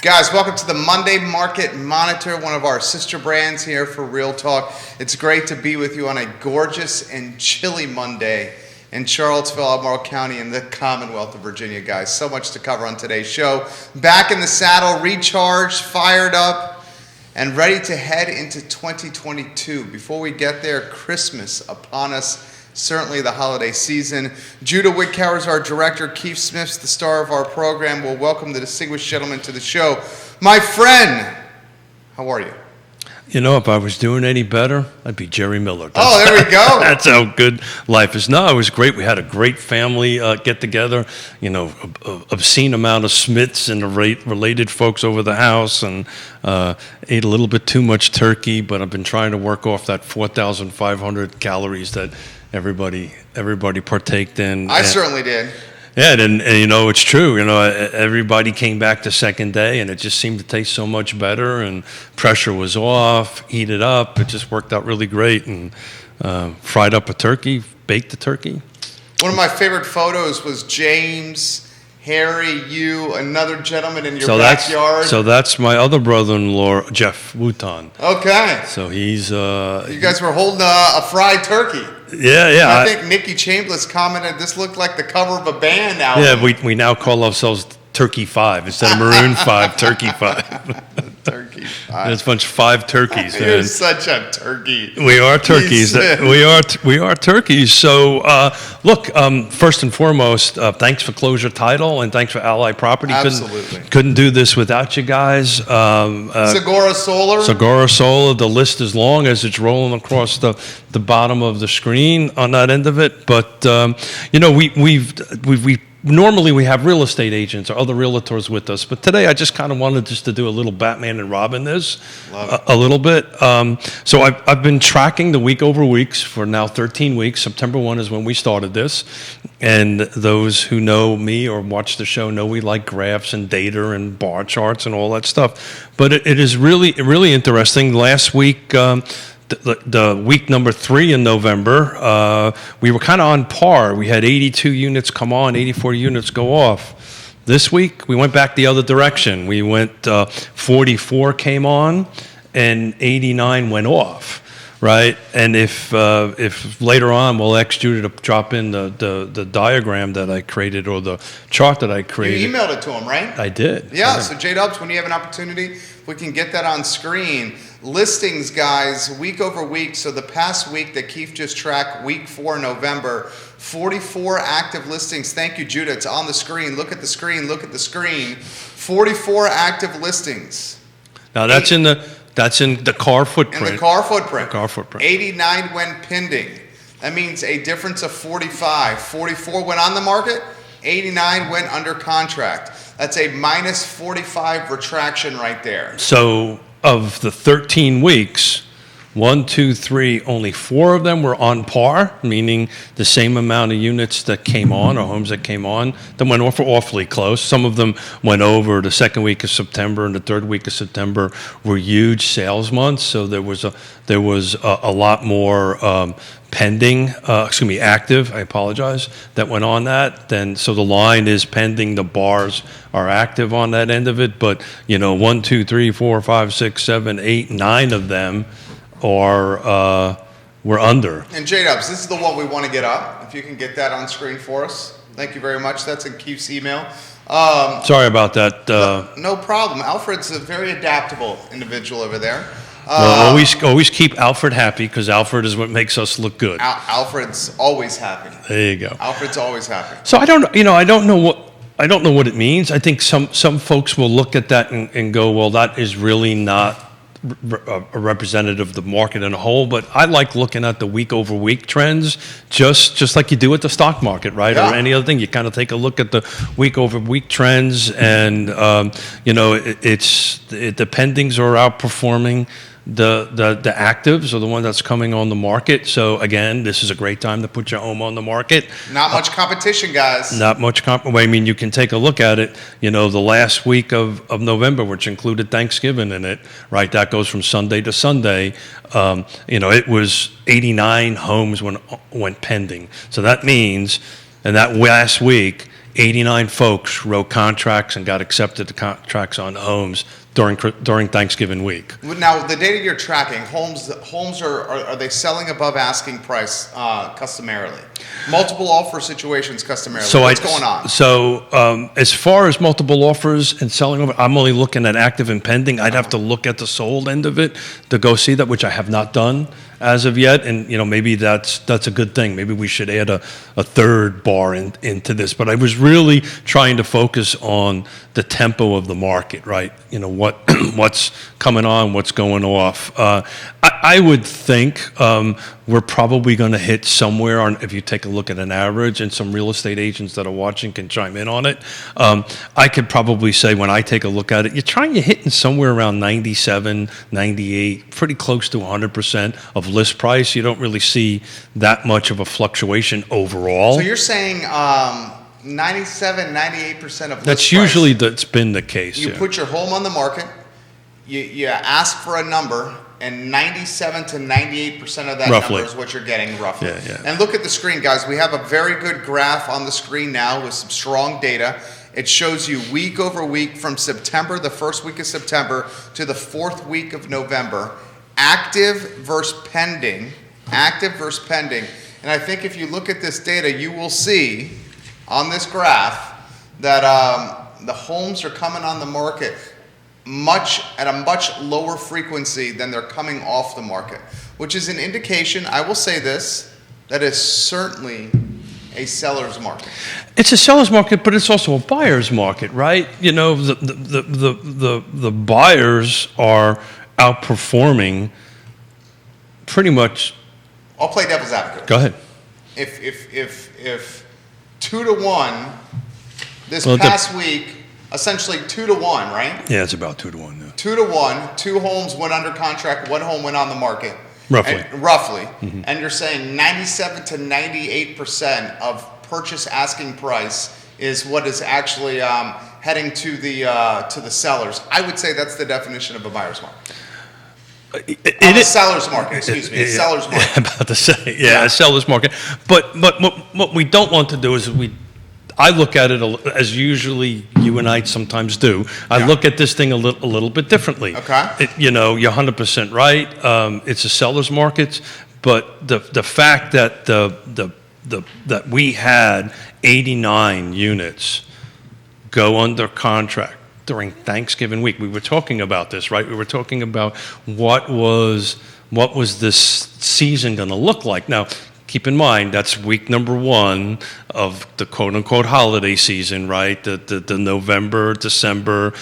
Guys, welcome to the Monday Market Monitor, one of our sister brands here for Real Talk. It's great to be with you on a gorgeous and chilly Monday in Charlottesville, Albemarle County, in the Commonwealth of Virginia, guys. So much to cover on today's show. Back in the saddle, recharged, fired up, and ready to head into 2022. Before we get there, Christmas upon us. Certainly the holiday season. Judah Wickower is our director. Keith Smith's the star of our program. We'll welcome the distinguished gentleman to the show. My friend, how are you? You know, if I was doing any better, I'd be Jerry Miller. There we go. That's how good life is. No, it was great. We had a great family get together. You know, obscene amount of Smiths and the related folks over the house, and ate a little bit too much turkey. But I've been trying to work off that 4,500 calories that everybody partaked in. I certainly did. Yeah, and you know, it's true. You know, everybody came back the second day, and it just seemed to taste so much better, and pressure was off, heated up. It just worked out really great, and fried up a turkey, baked a turkey. One of my favorite photos was James, Harry, you, another gentleman in your backyard. So that's my other brother-in-law, Jeff Wooton. Okay. So he's... you guys were holding a fried turkey. Yeah. I think Nikki Chambliss commented this looked like the cover of a band album. Yeah, we now call ourselves Turkey 5 instead of Maroon 5, Turkey 5. Turkey 5. There's a bunch of 5 turkeys. You're man. such a turkey. We are turkeys. We are turkeys. So, look, first and foremost, thanks for Closure Title and thanks for Ally Property. Absolutely. Couldn't do this without you guys. Sigora Solar. Sigora Solar. The list is long as it's rolling across the bottom of the screen on that end of it. But you know, we normally we have real estate agents or other realtors with us, but today I just kind of wanted just to do a little Batman and Robin a little bit. So I've been tracking the week over weeks for now 13 weeks. September 1 is when we started this, and those who know me or watch the show know we like graphs and data and bar charts and all that stuff. But it is really interesting. Last week, the week number 3 in November, we were kind of on par. We had 82 units come on, 84 units go off. This week, we went back the other direction. We went 44 came on, and 89 went off. Right, and if later on we'll ask Judah to drop in the diagram that I created or the chart that I created. You emailed it to him, right? I did. Yeah. So J-Dubs, when you have an opportunity, we can get that on screen. Listings, guys, week over week. So the past week that Keith just tracked, week 4 November, 44 active listings. Thank you, Judah. It's on the screen. Look at the screen. Look at the screen. 44 active listings. Now that's in the car footprint. In the car footprint. The car footprint. 89 went pending. That means a difference of 45. 44 went on the market. 89 went under contract. That's a minus 45 retraction right there. So of the 13 weeks, 1, 2, 3, only 4 of them were on par, meaning the same amount of units that came on, or homes that came on, that went off awfully close. Some of them went over. The second week of September and the third week of September were huge sales months, so there was a lot more pending, active, I apologize, that went on that. Then, so the line is pending, the bars are active on that end of it, but, you know, 1, 2, 3, 4, 5, 6, 7, 8, 9 of them or we're under. And J-Dubs, this is the one we want to get up. If you can get that on screen for us. Thank you very much. That's in Keith's email. Sorry about that. No problem. Alfred's a very adaptable individual over there. Well, always keep Alfred happy, because Alfred is what makes us look good. Alfred's always happy. There you go. Alfred's always happy. So I don't know what it means. I think some folks will look at that and go, well, that is really not a representative of the market in a whole, but I like looking at the week over week trends, just like you do at the stock market, right? Yeah. Or any other thing. You kind of take a look at the week over week trends, and you know, the pendings are outperforming the actives, or the one that's coming on the market. So again, this is a great time to put your home on the market. Not much competition, guys. Not much I mean, you can take a look at it. You know, the last week of November, which included Thanksgiving in it, right? That goes from Sunday to Sunday. You know, it was 89 homes went pending. So that means, and that last week, 89 folks wrote contracts and got accepted to contracts on homes during Thanksgiving week. Now, the data you're tracking, homes are they selling above asking price customarily? Multiple offer situations customarily. So What's going on? So as far as multiple offers and selling over, I'm only looking at active and pending. I'd have to look at the sold end of it to go see that, which I have not done as of yet. And maybe that's a good thing. Maybe we should add a third bar into this. But I was really trying to focus on the tempo of the market, right? What's coming on, what's going off. I would think we're probably going to hit somewhere on, if you take a look at an average, and some real estate agents that are watching can chime in on it. I could probably say when I take a look at it, you're hitting somewhere around 97, 98, pretty close to 100% of list price. You don't really see that much of a fluctuation overall. So you're saying 97, 98% of list That's price. Usually that's been the case. You put your home on the market, you ask for a number, and 97 to 98% of that Roughly. number is what you're getting, roughly. Yeah. And look at the screen, guys. We have a very good graph on the screen now with some strong data. It shows you week over week from September, the first week of September, to the fourth week of November, active versus pending. And I think if you look at this data, you will see on this graph that the homes are coming on the market at a much lower frequency than they're coming off the market, which is an indication, I will say this, that is certainly a seller's market. It's a seller's market, but it's also a buyer's market, right? The buyers are outperforming pretty much. I'll play devil's advocate. Go ahead. If 2 to 1 this past week, essentially 2 to 1, right? Yeah, it's about 2 to 1. Yeah. 2 to 1, 2 homes went under contract, 1 home went on the market. Roughly. Roughly. And you're saying 97 to 98% of purchase asking price is what is actually heading to the sellers. I would say that's the definition of a buyer's market. A seller's market, excuse me. A seller's market. Yeah, about to say, a seller's market. But what we don't want to do is I look at it as usually you and I sometimes do. I look at this thing a little bit differently. Okay. You're 100% right. It's a seller's market, but the fact that that we had 89 units go under contract during Thanksgiving week. We were talking about this, right? We were talking about what was this season going to look like. Now, keep in mind, that's week number 1 of the quote-unquote holiday season, right? The November, December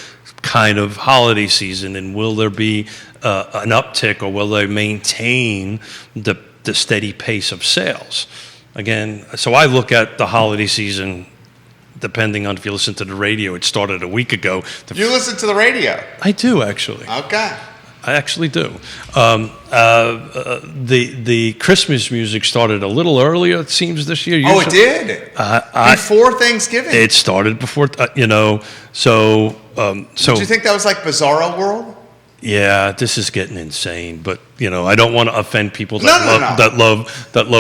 kind of holiday season. And will there be an uptick, or will they maintain the steady pace of sales? Again, so I look at the holiday season, depending on if you listen to the radio. It started a week ago. You listen to the radio? I do, actually. Okay. I actually do. The Christmas music started a little earlier, it seems, this year. Usually, it did? Before Thanksgiving? It started before, so... Did you think that was like Bizarro World? Yeah, this is getting insane, but I don't want to offend people No. that love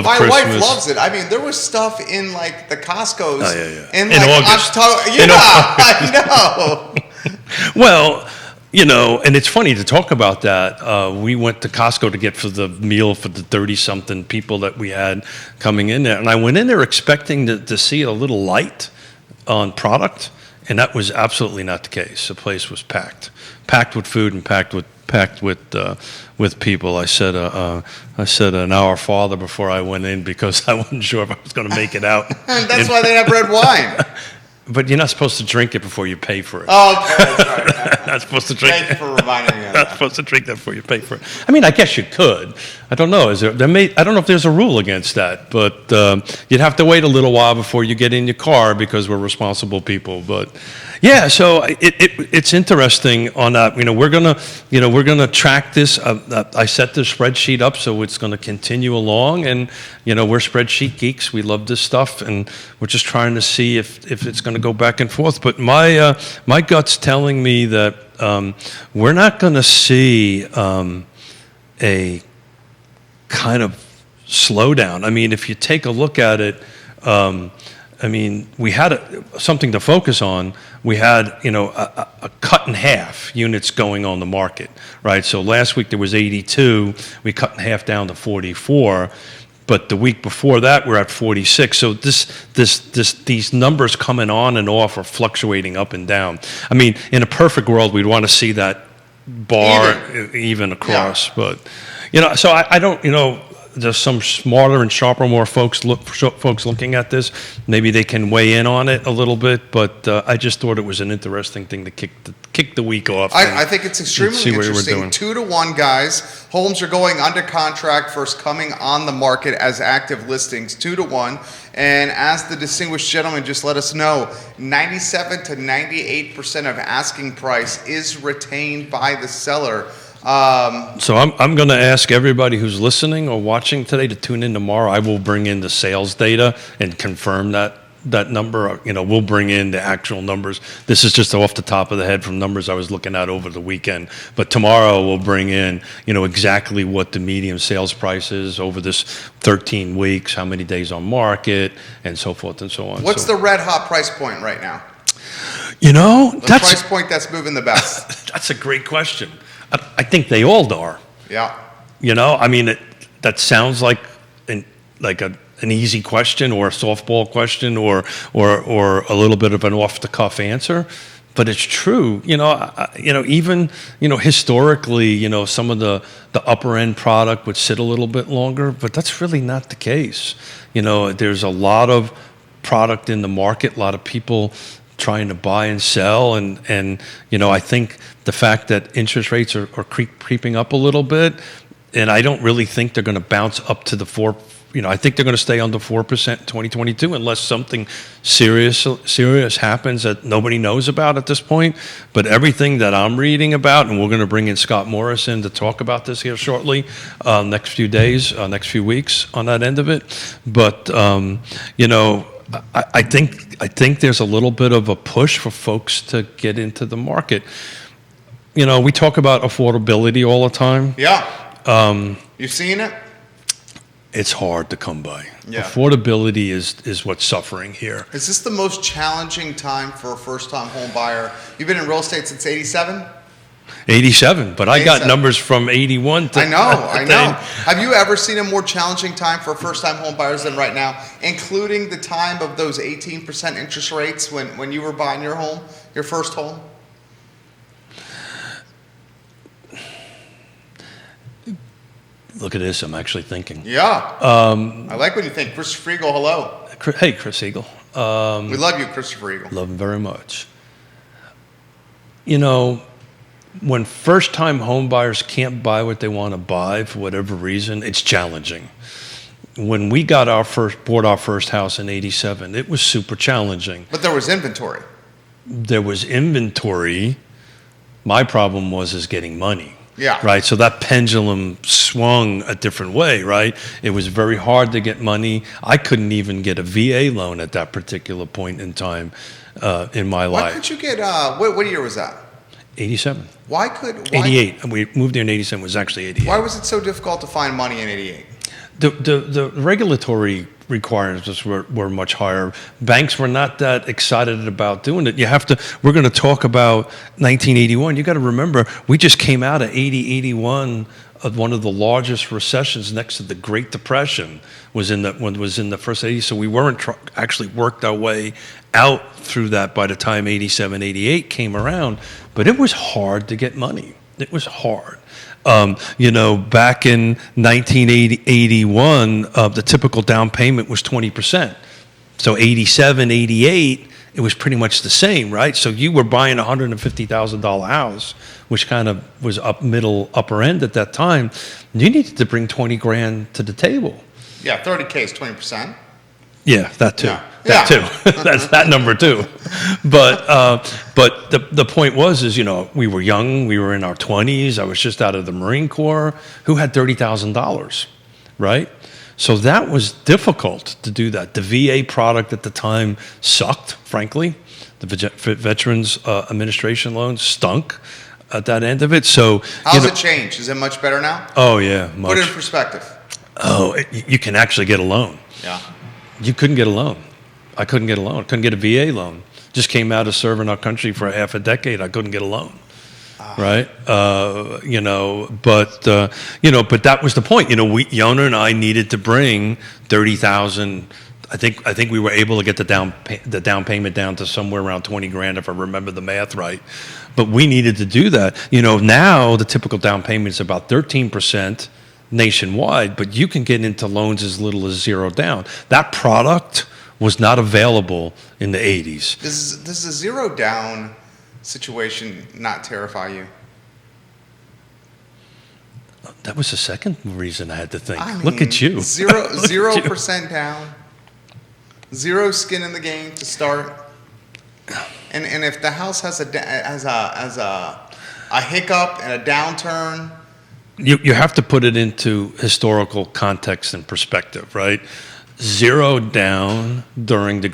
My Christmas. wife loves it. I mean, there was stuff in like the Costco's in August. I know. Well, and it's funny to talk about that. We went to Costco to get for the meal for the 30-something people that we had coming in there, and I went in there expecting to see a little light on product, and that was absolutely not the case. The place was packed with food and packed with people. I said an hour farther before I went in because I wasn't sure if I was going to make it out. That's why they have red wine. But you're not supposed to drink it before you pay for it. Oh, okay, that's right. Not supposed to drink. Thank you for reminding me of Not that. supposed to drink that before you pay for it. I mean, I guess you could. I don't know. I don't know if there's a rule against that, but you'd have to wait a little while before you get in your car because we're responsible people. But yeah, so it's interesting on that. We're gonna track this. I set the spreadsheet up so it's going to continue along, and we're spreadsheet geeks. We love this stuff, and we're just trying to see if it's going to go back and forth. But my gut's telling me that we're not going to see a kind of slowdown. I mean, if you take a look at it, I mean, we had something to focus on. We had, a cut in half units going on the market, right? So last week there was 82. We cut in half down to 44. But the week before that, we're at 46. So these numbers coming on and off are fluctuating up and down. I mean, in a perfect world, we'd want to see that bar even across. Yeah. But, so I don't, there's some smarter and sharper, more folks looking at this. Maybe they can weigh in on it a little bit, but I just thought it was an interesting thing to kick the week off. I think it's extremely interesting. 2-1, guys. Homes are going under contract, first coming on the market as active listings, 2-1. And as the distinguished gentleman just let us know, 97 to 98% of asking price is retained by the seller. So I'm going to ask everybody who's listening or watching today to tune in tomorrow. I will bring in the sales data and confirm that number. We'll bring in the actual numbers. This is just off the top of the head from numbers I was looking at over the weekend. But tomorrow we'll bring in, exactly what the median sales price is over this 13 weeks, how many days on market, and so forth and so on. What's the red hot price point right now? The price point that's moving the best. That's a great question. I think they all are. Yeah. That sounds like an easy question or a softball question or a little bit of an off the cuff answer, but it's true. Even historically, some of the upper end product would sit a little bit longer, but that's really not the case. There's a lot of product in the market, a lot of people trying to buy and sell, and I think the fact that interest rates are creeping up a little bit, and I don't really think they're going to bounce up to the 4. I think they're going to stay under 4% in 2022 unless something serious happens that nobody knows about at this point. But everything that I'm reading about, and we're going to bring in Scott Morris in to talk about this here shortly, next few days, next few weeks on that end of it. But I think there's a little bit of a push for folks to get into the market. We talk about affordability all the time. Yeah. You've seen it? It's hard to come by. Yeah. Affordability is what's suffering here. Is this the most challenging time for a first-time home buyer? You've been in real estate since 87? 87, but I got numbers from 81 to... I know. Have you ever seen a more challenging time for first-time home buyers than right now, including the time of those 18% interest rates when you were buying your home, your first home? Look at this, I'm actually thinking. Yeah. I like when you think. Christopher Eagle, hello. Hey, Chris Eagle. We love you, Christopher Eagle. Love him very much. When first-time home buyers can't buy what they want to buy for whatever reason, it's challenging. When we bought our first house in 87, it was super challenging. But there was inventory. There was inventory. My problem was getting money. Yeah. Right. So that pendulum swung a different way. Right. It was very hard to get money. I couldn't even get a VA loan at that particular point in time in my life. Why could you get? What year was that? 87. Why? 88. We moved there in 87. It was actually 88. Why was it so difficult to find money in 88? The regulatory requirements were much higher. Banks were not that excited about doing it. We're going to talk about 1981. You got to remember, we just came out of 81 of one of the largest recessions next to the Great Depression was in the first 80s. So we weren't actually worked our way out through that by the time 87, 88 came around. But it was hard to get money. It was hard. Back in 1981, the typical down payment was 20%. So 87, 88, it was pretty much the same, right? So you were buying a $150,000 house, which kind of was upper end at that time. You needed to bring 20 grand to the table. Yeah, 30K is 20%. Yeah, that too. Yeah. That too. That's that number too. But the point was we were young. We were in our 20s. I was just out of the Marine Corps. Who had $30,000, right? So that was difficult to do that. The VA product at the time sucked, frankly. The Veterans Administration loan stunk at that end of it. So how's it changed? Is it much better now? Oh yeah, much. Put it in perspective. Oh, you can actually get a loan. Yeah. You couldn't get a loan. I couldn't get a loan. I couldn't get a VA loan. Just came out of serving our country for half a decade. I couldn't get a loan. Right, but that was the point. Yona and I needed to bring 30,000. I think we were able to get the down payment down to somewhere around 20 grand, if I remember the math right. But we needed to do that. Now the typical down payment is about 13% nationwide, but you can get into loans as little as zero down. That product was not available in the 80s. Does a zero down situation not terrify you? That was the second reason I had to think. I mean, Look at you. 0% down, zero skin in the game to start, and if the house has a hiccup and a downturn, you have to put it into historical context and perspective, right? Zero down during the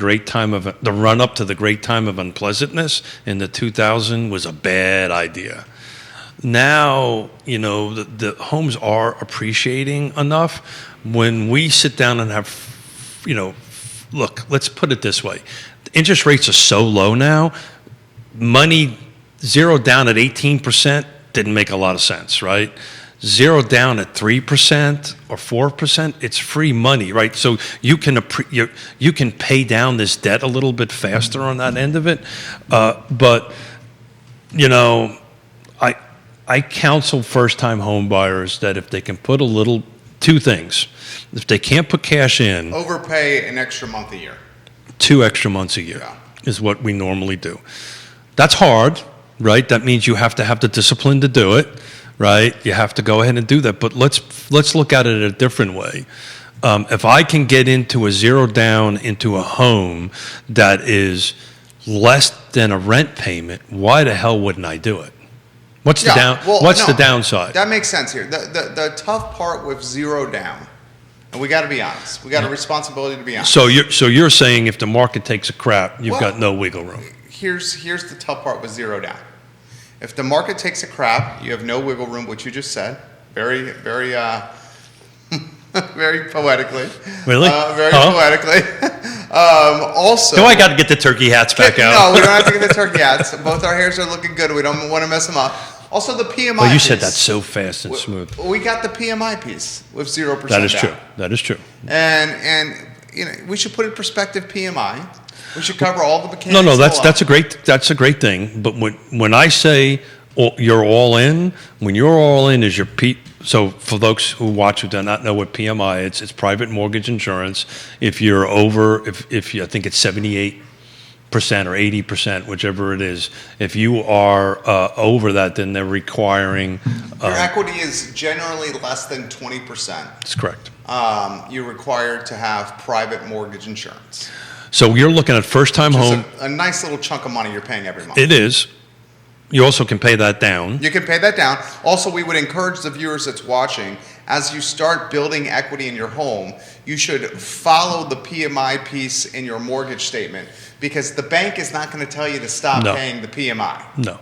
run up to the great time of unpleasantness in the 2000 was a bad idea. Now, the homes are appreciating enough. When we sit down and have, look, let's put it this way. The interest rates are so low now, money zero down at 18% didn't make a lot of sense, right? Zero down at 3% or 4%, it's free money, right? So you can pay down this debt a little bit faster on that end of it. But I counsel first-time home buyers that if they can put two things. If they can't put cash in, overpay an extra month a year. 2 extra months a year is what we normally do. That's hard, right? That means you have to have the discipline to do it. Right, you have to go ahead and do that. But let's look at it a different way. If I can get into a zero down into a home that is less than a rent payment, why the hell wouldn't I do it? What's the downside? That makes sense here. The tough part with zero down, and we got to be honest. We got a responsibility to be honest. So you're saying if the market takes a crap, you've got no wiggle room. Here's the tough part with zero down. If the market takes a crap, you have no wiggle room, which you just said, very, very, very poetically. Really? Very poetically. Also, do I got to get the turkey hats back out? No, we don't have to get the turkey hats. Both our hairs are looking good. We don't want to mess them up. Also, the PMI. Well, you said that so fast and smooth. We got the PMI piece with 0%. That is down. true. That is true. And we should put in perspective PMI. We should cover all the mechanics. No, that's a great thing. But when I say you're all in, when you're all in is your So for those who watch who do not know what PMI is, it's private mortgage insurance. If you're over, if you, I think it's 78% or 80%, whichever it is. If you are over that, then they're requiring. Your equity is generally less than 20%. That's correct. You're required to have private mortgage insurance. So you're looking at first-time home. A nice little chunk of money you're paying every month. It is. You also can pay that down. You can pay that down. Also, we would encourage the viewers that's watching, as you start building equity in your home, you should follow the PMI piece in your mortgage statement, because the bank is not going to tell you to stop paying the PMI. No.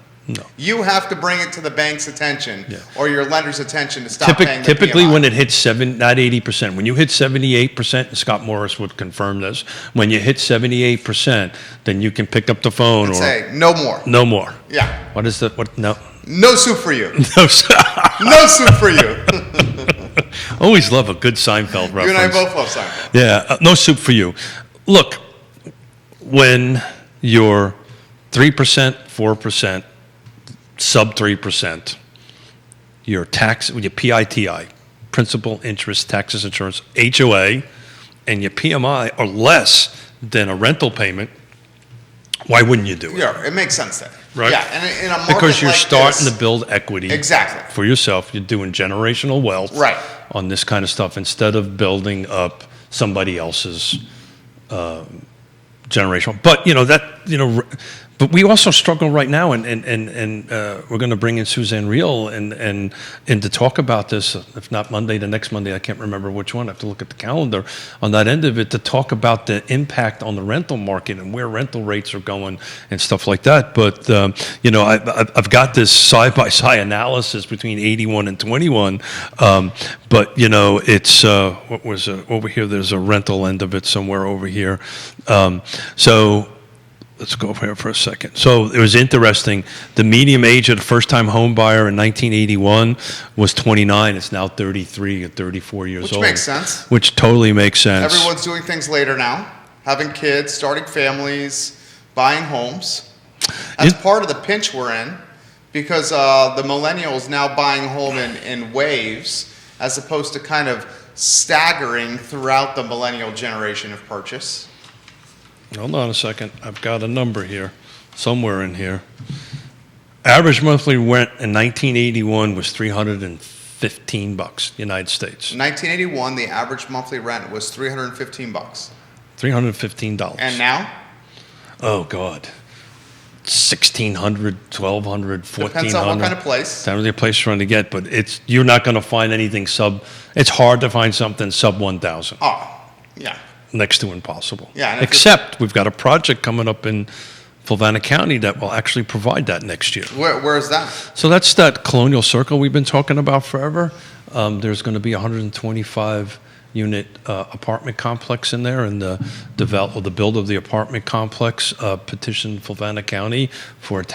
You have to bring it to the bank's attention or your lender's attention to stop paying the Typically, PMI. when it hits not 80%, when you hit 78%, and Scott Morris would confirm this, when you hit 78%, then you can pick up the phone and say, no more. No more. Yeah. What is that? What? No. No soup for you. No soup for you. Always love a good Seinfeld reference. You and I both love Seinfeld. Yeah, no soup for you. Look, when you're 3%, 4%, sub 3%, your tax, your PITI, principal, interest, taxes, insurance, HOA, and your PMI are less than a rental payment, why wouldn't you do it? Yeah, it makes sense then. Right? Yeah, and in a market because you're like starting this, to build equity for yourself. You're doing generational wealth on this kind of stuff instead of building up somebody else's generational. But But we also struggle right now, and we're going to bring in Suzanne Reel and to talk about this. If not Monday, the next Monday, I can't remember which one. I have to look at the calendar on that end of it to talk about the impact on the rental market and where rental rates are going and stuff like that. But I've got this side-by-side analysis between 81 and 21. But it's what was over here? There's a rental end of it somewhere over here. So. Let's go over here for a second. So it was interesting. The median age of the first-time home buyer in 1981 was 29. It's now 33 or 34 years old. Which makes sense. Which totally makes sense. Everyone's doing things later now, having kids, starting families, buying homes. That's part of the pinch we're in because the millennials now buying home in waves as opposed to kind of staggering throughout the millennial generation of purchase. Hold on a second. I've got a number here, somewhere in here. Average monthly rent in 1981 was $315, United States. In 1981, the average monthly rent was $315. $315. And now? Oh God, $1,600, $1,200, $1,400. Depends on what kind of place. Depends on the place you're trying to get, but you're not going to find anything It's hard to find something sub 1,000. Oh, yeah. Next to impossible. Yeah. Except we've got a project coming up in Fulvana County that will actually provide that next year. Where is that? So that's that Colonial Circle we've been talking about forever. There's going to be a 125-unit apartment complex in there, and the build of the apartment complex petitioned Fulvana County for a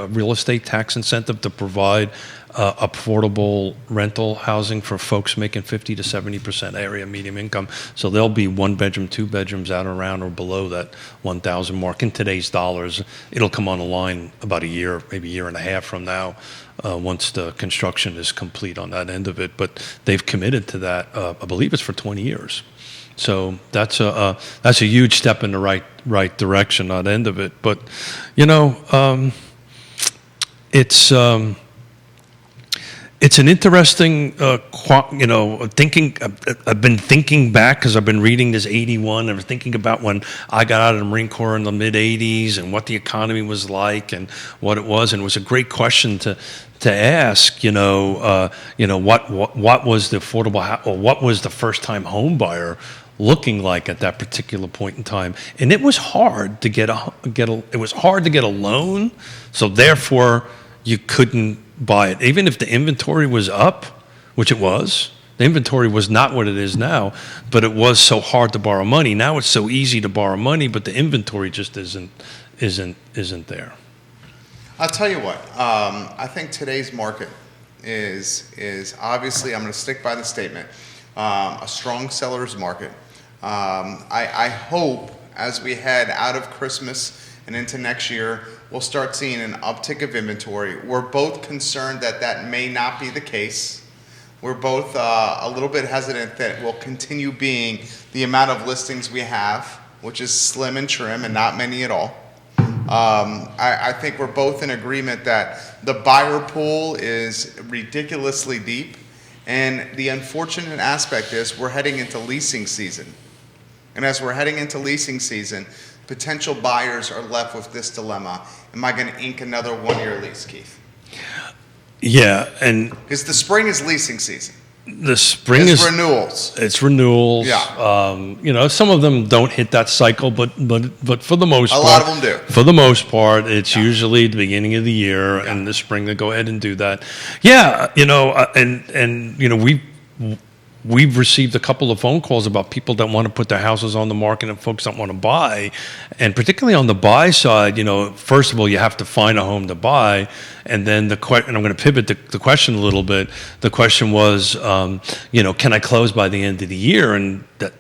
real estate tax incentive to provide affordable rental housing for folks making 50 to 70% area median income. So there'll be 1 bedroom, 2 bedrooms out around or below that 1,000 mark. In today's dollars, it'll come on the line about a year, maybe a year and a half from now, once the construction is complete on that end of it. But they've committed to that. I believe it's for 20 years. So that's a huge step in the right direction on that end of it. But it's an interesting, thinking. I've been thinking back because I've been reading this 81 and thinking about when I got out of the Marine Corps in the mid 80s and what the economy was like and what it was. And it was a great question to ask. What was the affordable or what was the first time home buyer looking like at that particular point in time? And it was hard to get a loan. So therefore, you couldn't buy it. Even if the inventory was up, which it was, the inventory was not what it is now, but it was so hard to borrow money. Now it's so easy to borrow money, but the inventory just isn't there. I'll tell you what, I think today's market is obviously, I'm going to stick by the statement, a strong seller's market. I hope as we head out of Christmas and into next year, we'll start seeing an uptick of inventory. We're both concerned that may not be the case. We're both a little bit hesitant that will continue being the amount of listings we have, which is slim and trim and not many at all. I think we're both in agreement that the buyer pool is ridiculously deep, and the unfortunate aspect is we're heading into leasing season. And as we're heading into leasing season, potential buyers are left with this dilemma. Am I going to ink another 1-year lease, Keith? Yeah, and because the spring is leasing season. The spring is renewals. It's renewals. Yeah. Some of them don't hit that cycle, but for the most part, a lot of them do. For the most part, it's usually the beginning of the year and the spring to go ahead and do that. Yeah, we've received a couple of phone calls about people that want to put their houses on the market and folks that want to buy. And particularly on the buy side, first of all, you have to find a home to buy. And then and I'm going to pivot the question a little bit. The question was, can I close by the end of the year? And that,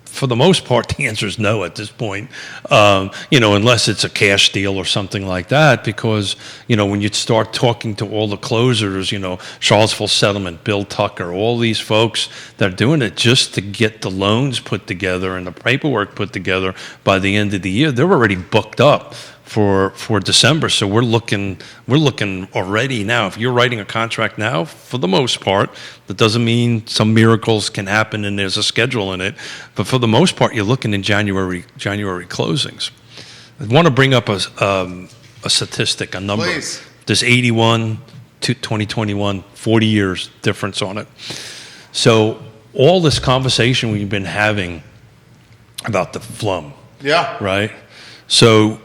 for the most part, the answer is no at this point, unless it's a cash deal or something like that, because, when you start talking to all the closers, Charlottesville Settlement, Bill Tucker, all these folks that are doing it just to get the loans put together and the paperwork put together by the end of the year, they're already booked up for December. So we're looking already now. If you're writing a contract now, for the most part, that doesn't mean some miracles can happen and there's a schedule in it, but for the most part, you're looking in January closings. I want to bring up a statistic, a number. Please. There's 81 to 2021, 40 years difference on it. So all this conversation we've been having about the flum, Yeah. right? So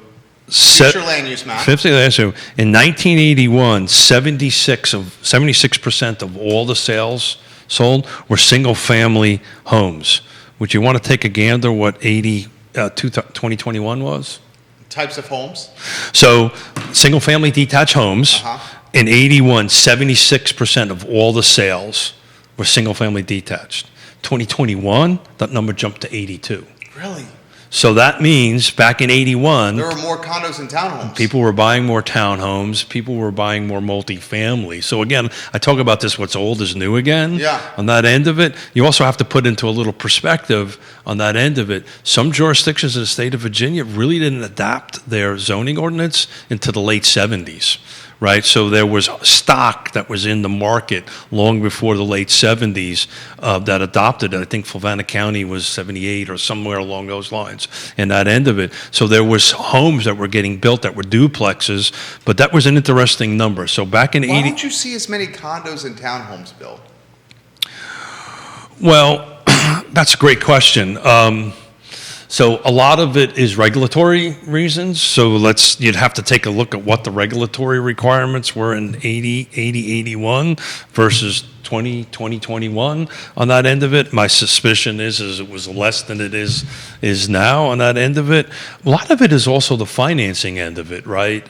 Future land use map. 50 last year. In 1981, 76% of all the sales sold were single-family homes. Would you want to take a gander what 2021 was? Types of homes. So single-family detached homes, in 81, 76% of all the sales were single-family detached. 2021, that number jumped to 82. Really? So that means back in 81, There were more condos and townhomes. people were buying more townhomes. People were buying more multifamily. So again, I talk about this, what's old is new again. Yeah. On that end of it, you also have to put into a little perspective on that end of it. Some jurisdictions in the state of Virginia really didn't adapt their zoning ordinance into the late 70s. Right, so there was stock that was in the market long before the late 70s that adopted it. I think Fluvanna County was 78 or somewhere along those lines, and that end of it. So there was homes that were getting built that were duplexes, but that was an interesting number. So back in Why 80, don't you see as many condos and townhomes built? well, that's a great question. So a lot of it is regulatory reasons. So you'd have to take a look at what the regulatory requirements were in 81 versus 2021 on that end of it. My suspicion is it was less than it is now on that end of it. A lot of it is also the financing end of it, right?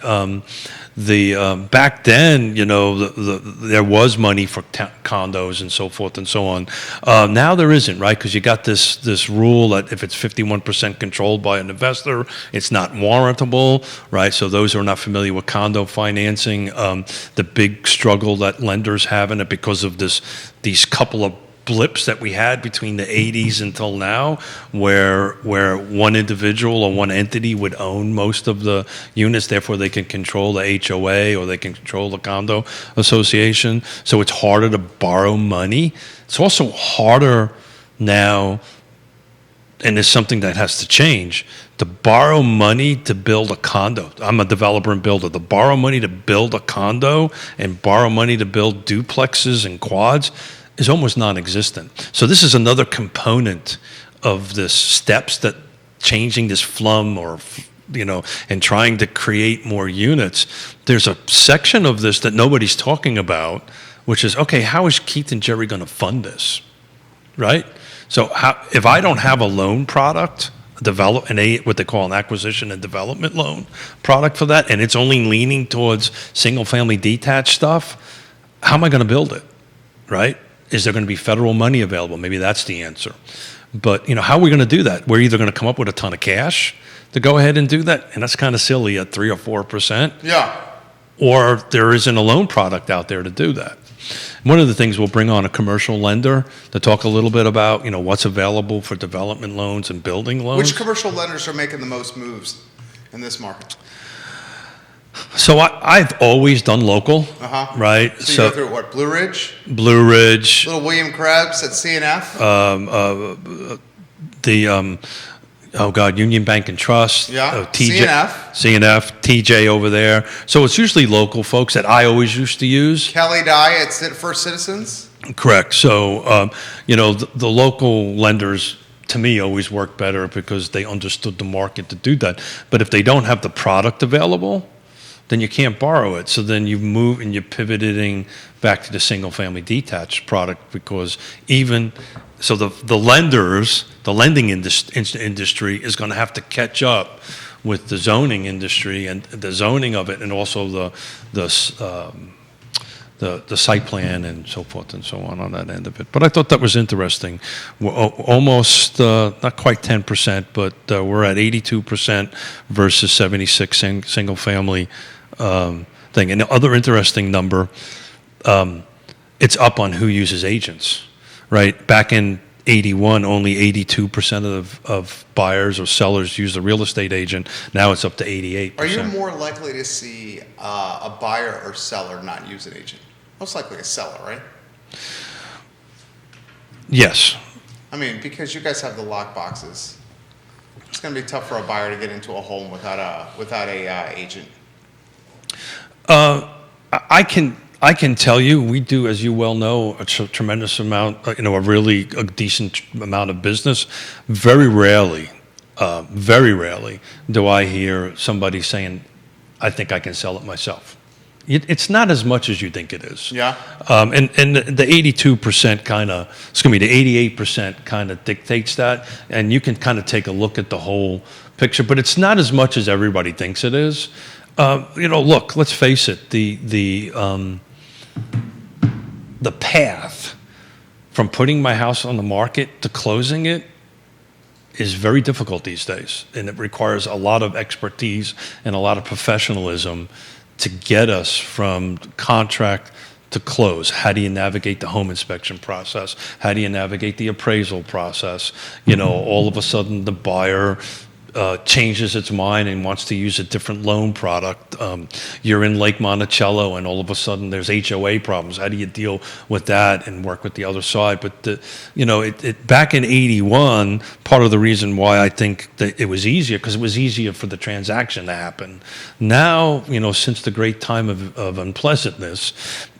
Back then, there was money for condos and so forth and so on. Now there isn't, right? Because you got this rule that if it's 51% controlled by an investor, it's not warrantable, right? So those who are not familiar with condo financing, the big struggle that lenders have in it because of these couple of blips that we had between the 80s until now where one individual or one entity would own most of the units, therefore they can control the HOA or they can control the condo association. So it's harder to borrow money. It's also harder now, and it's something that has to change, to borrow money to build a condo. I'm a developer and builder. To borrow money to build a condo and borrow money to build duplexes and quads is almost non-existent. So this is another component of the steps that changing this flum and trying to create more units. There's a section of this that nobody's talking about, which is, okay, how is Keith and Jerry going to fund this, right? So if I don't have a loan product, what they call an acquisition and development loan product for that, and it's only leaning towards single-family detached stuff, how am I going to build it, right? Is there going to be federal money available? Maybe that's the answer. But, how are we going to do that? We're either going to come up with a ton of cash to go ahead and do that, and that's kind of silly at 3 or 4%. Yeah. Or there isn't a loan product out there to do that. One of the things we'll bring on a commercial lender to talk a little bit about, what's available for development loans and building loans. Which commercial lenders are making the most moves in this market? So I've always done local, right? So you go through what? Blue Ridge? Blue Ridge. Little William Krebs at CNF? Union Bank and Trust. Yeah, CNF, TJ over there. So it's usually local folks that I always used to use. Kelly Dye at First Citizens? Correct. So, the local lenders, to me, always work better because they understood the market to do that. But if they don't have the product available, then you can't borrow it. So then you move and you're pivoting back to the single-family detached product because the lending industry is going to have to catch up with the zoning industry and the zoning of it, and also the site plan and so forth and so on that end of it. But I thought that was interesting. We're almost, not quite 10%, but we're at 82% versus 76 single-family thing. And the other interesting number, it's up on who uses agents, right? Back in 81, only 82% of buyers or sellers use a real estate agent. Now it's up to 88%. Are you more likely to see a buyer or seller not use an agent? Most likely a seller, right? Yes. I mean, because you guys have the lock boxes. It's going to be tough for a buyer to get into a home without a agent. I can tell you, we do, as you well know, a tremendous amount, a decent amount of business. Very rarely do I hear somebody saying, I think I can sell it myself. It's not as much as you think it is. Yeah. And the 82% the 88% kind of dictates that, and you can kind of take a look at the whole picture, but it's not as much as everybody thinks it is. Look, let's face it, the path from putting my house on the market to closing it is very difficult these days, and it requires a lot of expertise and a lot of professionalism to get us from contract to close. How do you navigate the home inspection process? How do you navigate the appraisal process? All of a sudden the buyer changes its mind and wants to use a different loan product. You're in Lake Monticello and all of a sudden there's HOA problems. How do you deal with that and work with the other side? But back in '81, part of the reason why I think that it was easier, because it was easier for the transaction to happen. Now, since the great time of unpleasantness,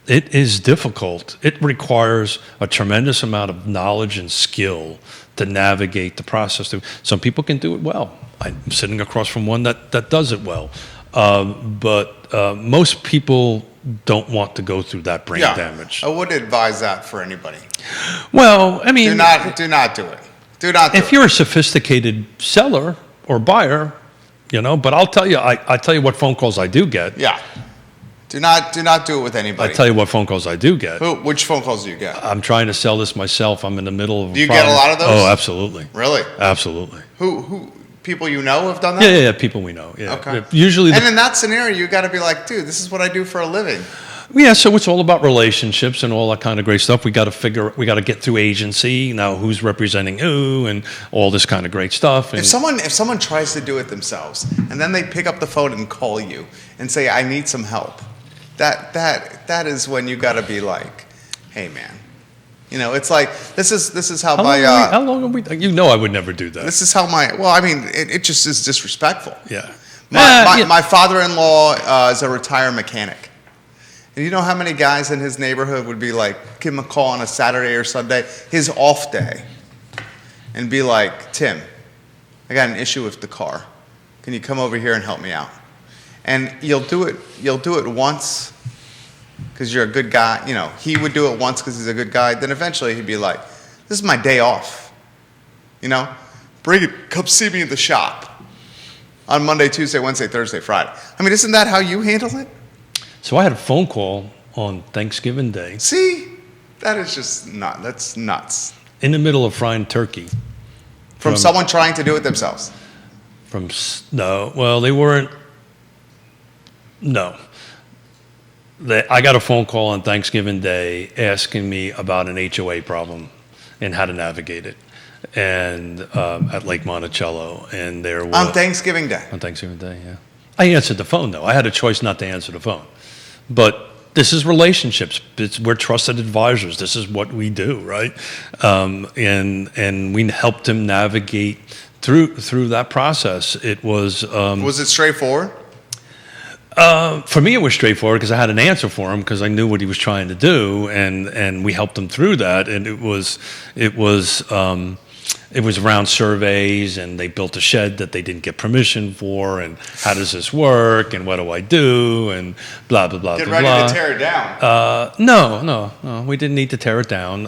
it is difficult. It requires a tremendous amount of knowledge and skill to navigate the process. Some people can do it well. I'm sitting across from one that does it well. But most people don't want to go through that brain damage. I would advise that for anybody. Well, I mean, do not do it. Do not do if it. you're a sophisticated seller or buyer, but I'll tell you, I tell you what phone calls I do get. Yeah. Do not do it with anybody. I tell you what phone calls I do get. Which phone calls do you get? I'm trying to sell this myself. I'm in the middle of a Do you problem. get a lot of those? Oh, absolutely. Really? Absolutely. Who people you know have done that? Yeah, people we know. Yeah. Okay. Usually, and in that scenario, you got to be like, dude, this is what I do for a living. Yeah, so it's all about relationships and all that kind of great stuff. We got to get through agency now. Who's representing who and all this kind of great stuff. And if someone tries to do it themselves and then they pick up the phone and call you and say, I need some help. That is when you got to be like, hey man, it's like this is how how long have we? I would never do that. This is how it just is disrespectful. Yeah. My father-in-law is a retired mechanic, and you know how many guys in his neighborhood would be like, give him a call on a Saturday or Sunday, his off day, and be like, Tim, I got an issue with the car. Can you come over here and help me out? And you'll do it once because you're a good guy. He would do it once because he's a good guy. Then eventually he'd be like, this is my day off. Bring it, come see me in the shop on Monday, Tuesday, Wednesday, Thursday, Friday. Isn't that how you handle it? So I had a phone call on Thanksgiving Day. See, that is just that's nuts. In the middle of frying turkey. From someone trying to do it themselves. They weren't. No. I got a phone call on Thanksgiving Day asking me about an HOA problem and how to navigate it, and at Lake Monticello, and there was on Thanksgiving Day. On Thanksgiving Day, yeah. I answered the phone though. I had a choice not to answer the phone, but this is relationships. We're trusted advisors. This is what we do, right? And we helped him navigate through that process. It was. Was it straightforward? For me, it was straightforward because I had an answer for him because I knew what he was trying to do, and we helped him through that. And it was around surveys, and they built a shed that they didn't get permission for, and how does this work, and what do I do, and blah blah blah. Get blah, ready blah. to tear it down. No, we didn't need to tear it down.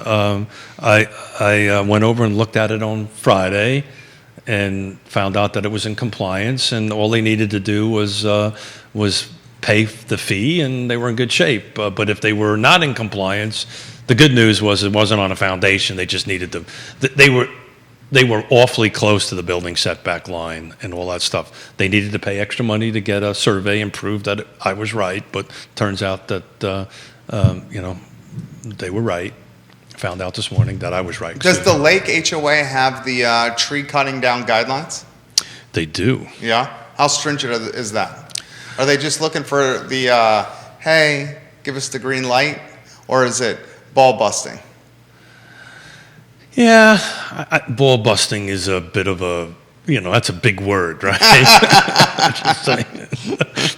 I went over and looked at it on Friday, and found out that it was in compliance, and all they needed to do was pay the fee, and they were in good shape. But if they were not in compliance, the good news was it wasn't on a foundation. They just needed to. They were awfully close to the building setback line and all that stuff. They needed to pay extra money to get a survey and prove that I was right. But turns out that they were right. Found out this morning that I was right. Does the Lake HOA have the tree cutting down guidelines? They do. Yeah? How stringent is that? Are they just looking for the, hey, give us the green light? Or is it ball busting? Yeah, ball busting is a bit of a that's a big word, right? Just saying.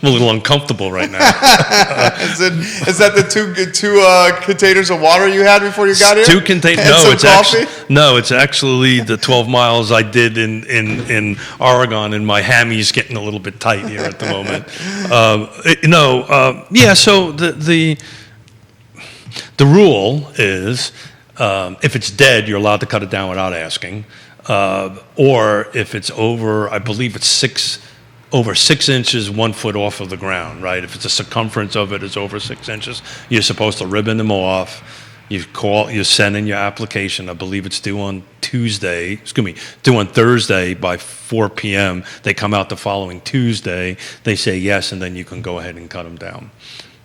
I'm a little uncomfortable right now. Is that the two containers of water you had before you got here? 2 containers. And some coffee? It's actually the 12 miles I did in Oregon, and my hammy's getting a little bit tight here at the moment. So the rule is if it's dead, you're allowed to cut it down without asking. Or if it's over, I believe it's over 6 inches, 1 foot off of the ground, right? If it's the circumference of it is over 6 inches, you're supposed to ribbon them off. You send in your application. I believe it's due on Thursday by 4 p.m. They come out the following Tuesday. They say yes, and then you can go ahead and cut them down.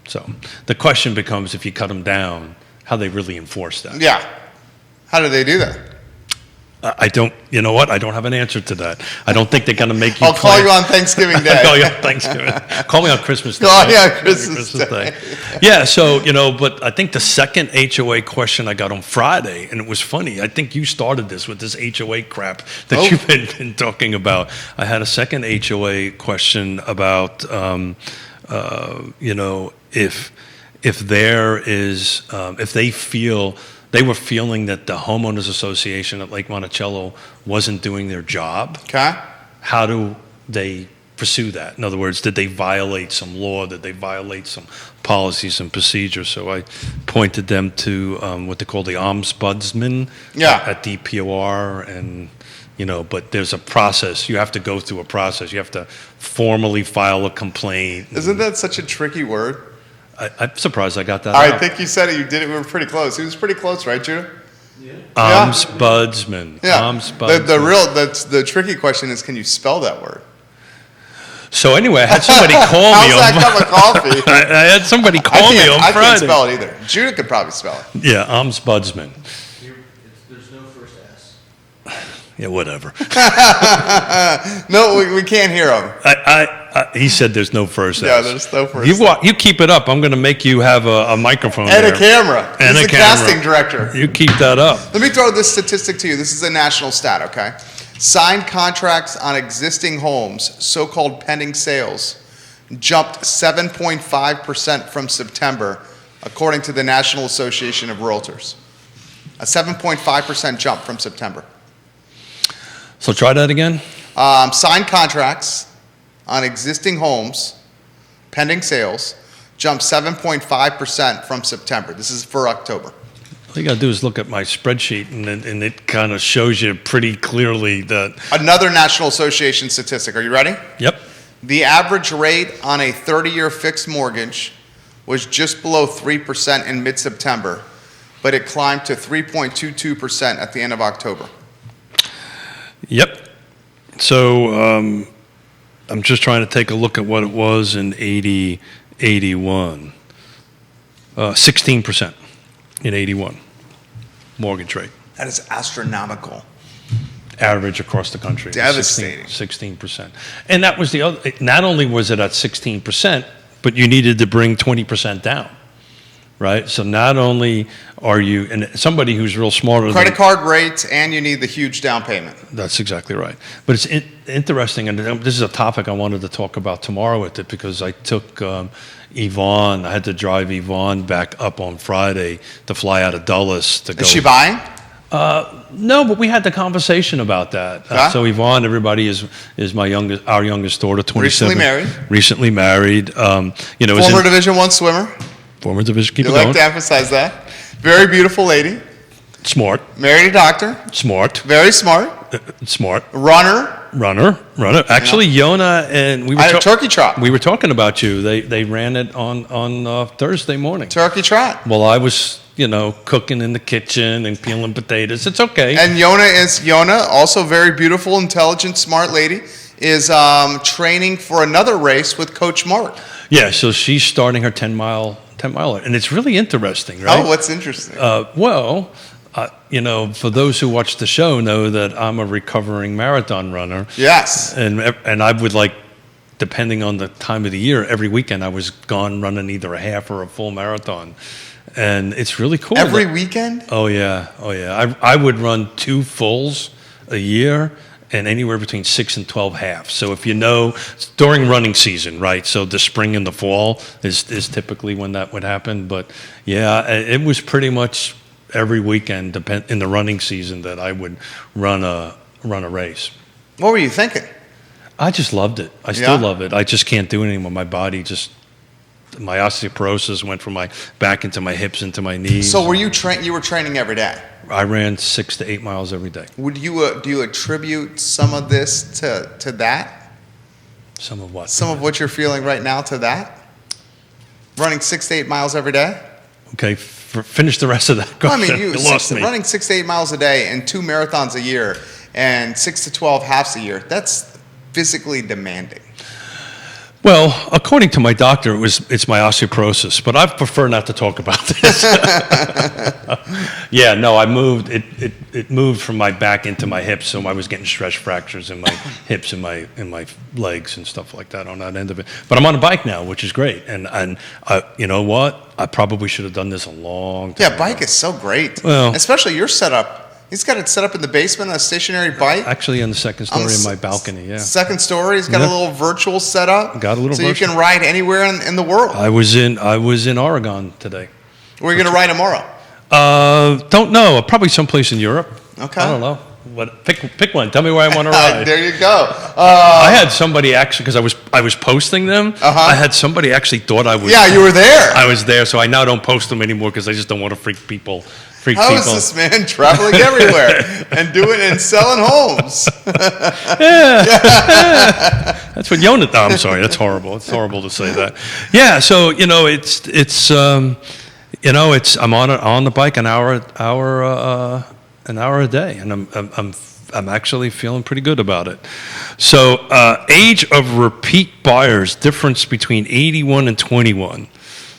So the question becomes, if you cut them down, how they really enforce that. Yeah. How do they do that? I don't, you know what? I don't have an answer to that. I don't think they're going to make you. I'll call you on Thanksgiving Day. I'll call you on Thanksgiving. Call me on Christmas Day. Oh, yeah, Christmas Day. Yeah, so, but I think the second HOA question I got on Friday, and it was funny. I think you started this with this HOA crap that you've been talking about. I had a second HOA question about, if they were feeling that the homeowners association at Lake Monticello wasn't doing their job. Okay. How do they pursue that? In other words, did they violate some law? Did they violate some policies and procedures? So I pointed them to what they call the ombudsman at DPOR, and but there's a process. You have to go through a process. You have to formally file a complaint. Isn't that such a tricky word? I'm surprised I got that. I think you said it. You did it. We were pretty close. He was pretty close, right, Judah? Yeah. Ombudsman. Yeah. Ombudsman. The tricky question is, can you spell that word? So anyway, I had somebody call me. How's that cup of coffee? I had somebody call me on Friday. I can't spell it either. Judah could probably spell it. Yeah, ombudsman. There's no first S. Yeah, whatever. No, we can't hear him. He said there's no first S. Yeah, there's no first S. You keep it up. I'm going to make you have a microphone and there. a camera. And He's a the camera. casting director. You keep that up. Let me throw this statistic to you. This is a national stat, okay? Signed contracts on existing homes, so-called pending sales, jumped 7.5% from September, according to the National Association of Realtors. A 7.5% jump from September. So try that again. Signed contracts on existing homes, pending sales, jumped 7.5% from September. This is for October. All you got to do is look at my spreadsheet, and it kind of shows you pretty clearly that. Another National Association statistic. Are you ready? Yep. The average rate on a 30-year fixed mortgage was just below 3% in mid-September, but it climbed to 3.22% at the end of October. Yep. So I'm just trying to take a look at what it was in 81. 16% in 81 mortgage rate. That is astronomical. Average across the country. Devastating. 16%. And that was the other, not only was it at 16%, but you needed to bring 20% down, right? So not only are you, and somebody who's real smarter Credit card rates, and you need the huge down payment. That's exactly right. But it's interesting, and this is a topic I wanted to talk about tomorrow with it, because I took Yvonne, I had to drive Yvonne back up on Friday to fly out of Dulles to go. Is she buying? No, but we had the conversation about that. So Yvonne, everybody is our youngest daughter, 27. Recently married. Former Division I swimmer. Former Division. Keep you it going. like to emphasize that. Very beautiful lady. Smart. Married a doctor. Smart. Very smart. Smart. Runner. Actually, Yona and we were Turkey Trot. We were talking about you. They ran it on Thursday morning. Turkey Trot. Well, I was cooking in the kitchen and peeling potatoes. It's okay. And Yona, also very beautiful, intelligent, smart lady, is training for another race with Coach Mark. Yeah, so she's starting her 10-miler, and it's really interesting, right? Oh, what's interesting? For those who watch the show know that I'm a recovering marathon runner. Yes. And I would depending on the time of the year, every weekend I was gone running either a half or a full marathon. And it's really cool. Every weekend? Oh, yeah. I would run 2 fulls a year, and anywhere between 6 and 12 halves. So if you know, during running season, right? So the spring and the fall is typically when that would happen. But yeah, it was pretty much every weekend in the running season that I would run a race. What were you thinking? I just loved it. I still love it. I just can't do it anymore. My body my osteoporosis went from my back into my hips into my knees. So were you training every day? I ran 6 to 8 miles every day. Would you do you attribute some of this to that? Some of what? Some of what you're feeling right now to that? Running 6 to 8 miles every day? Okay, finish the rest of that question. I mean, you lost me. Running 6 to 8 miles a day and 2 marathons a year and 6 to 12 halves a year, that's physically demanding. Well, according to my doctor, it's my osteoporosis, but I prefer not to talk about this. Yeah, no, I moved. It moved from my back into my hips, so I was getting stress fractures in my hips and my legs and stuff like that on that end of it. But I'm on a bike now, which is great, and you know what? I probably should have done this a long time. Yeah, bike ago. is so great. Well, especially your setup. He's got it set up in the basement on a stationary bike. Actually, on the second story in my balcony, yeah. Second story, he's got a little virtual setup. Got a little so virtual. you can ride anywhere in the world. I was in Oregon today. Where are you going to ride tomorrow? Don't know. Probably someplace in Europe. Okay. I don't know. What? Pick one. Tell me where I want to ride. There you go. I had somebody actually, because I was posting them. I had somebody actually thought I was. Yeah, you were there. I was there, so I now don't post them anymore because I just don't want to freak people. How is this man traveling everywhere and doing and selling homes? Yeah. That's what Yonah. Oh, I'm sorry. That's horrible. It's horrible to say that. Yeah. So it's I'm on the bike an hour a day, and I'm actually feeling pretty good about it. So age of repeat buyers, difference between 81 and 21.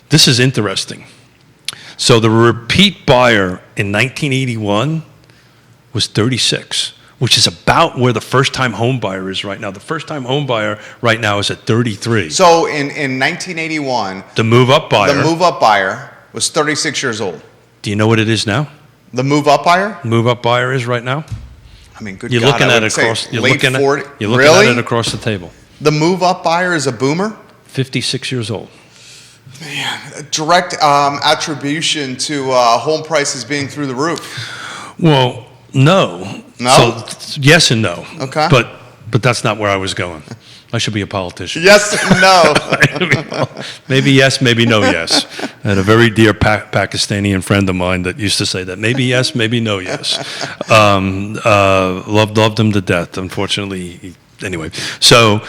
This is interesting. So the repeat buyer in 1981 was 36, which is about where the first-time home buyer is right now. The first-time home buyer right now is at 33. So in 1981, the move-up buyer was 36 years old. Do you know what it is now? The move-up buyer? Move-up buyer is right now. I mean, good You're God, looking I at would it say across. You're late looking 40. You're looking Really? at it across the table. The move-up buyer is a boomer? 56 years old. Man, direct attribution to home prices being through the roof. Well, no. No? So, yes and no. Okay. But that's not where I was going. I should be a politician. Yes and no. Maybe yes, maybe no yes. I had a very dear Pakistani friend of mine that used to say that. Maybe yes, maybe no yes. Loved him to death, unfortunately. Anyway, so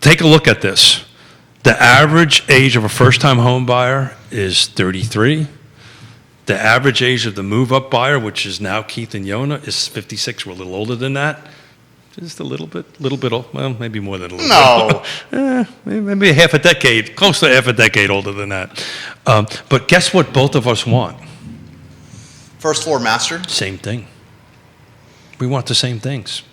take a look at this. The average age of a first-time home buyer is 33. The average age of the move-up buyer, which is now Keith and Yonah, is 56. We're a little older than that. Just a little bit, well, maybe more than a little bit. Maybe half a decade, close to half a decade older than that. But guess what both of us want? First floor master? Same thing. We want the same things.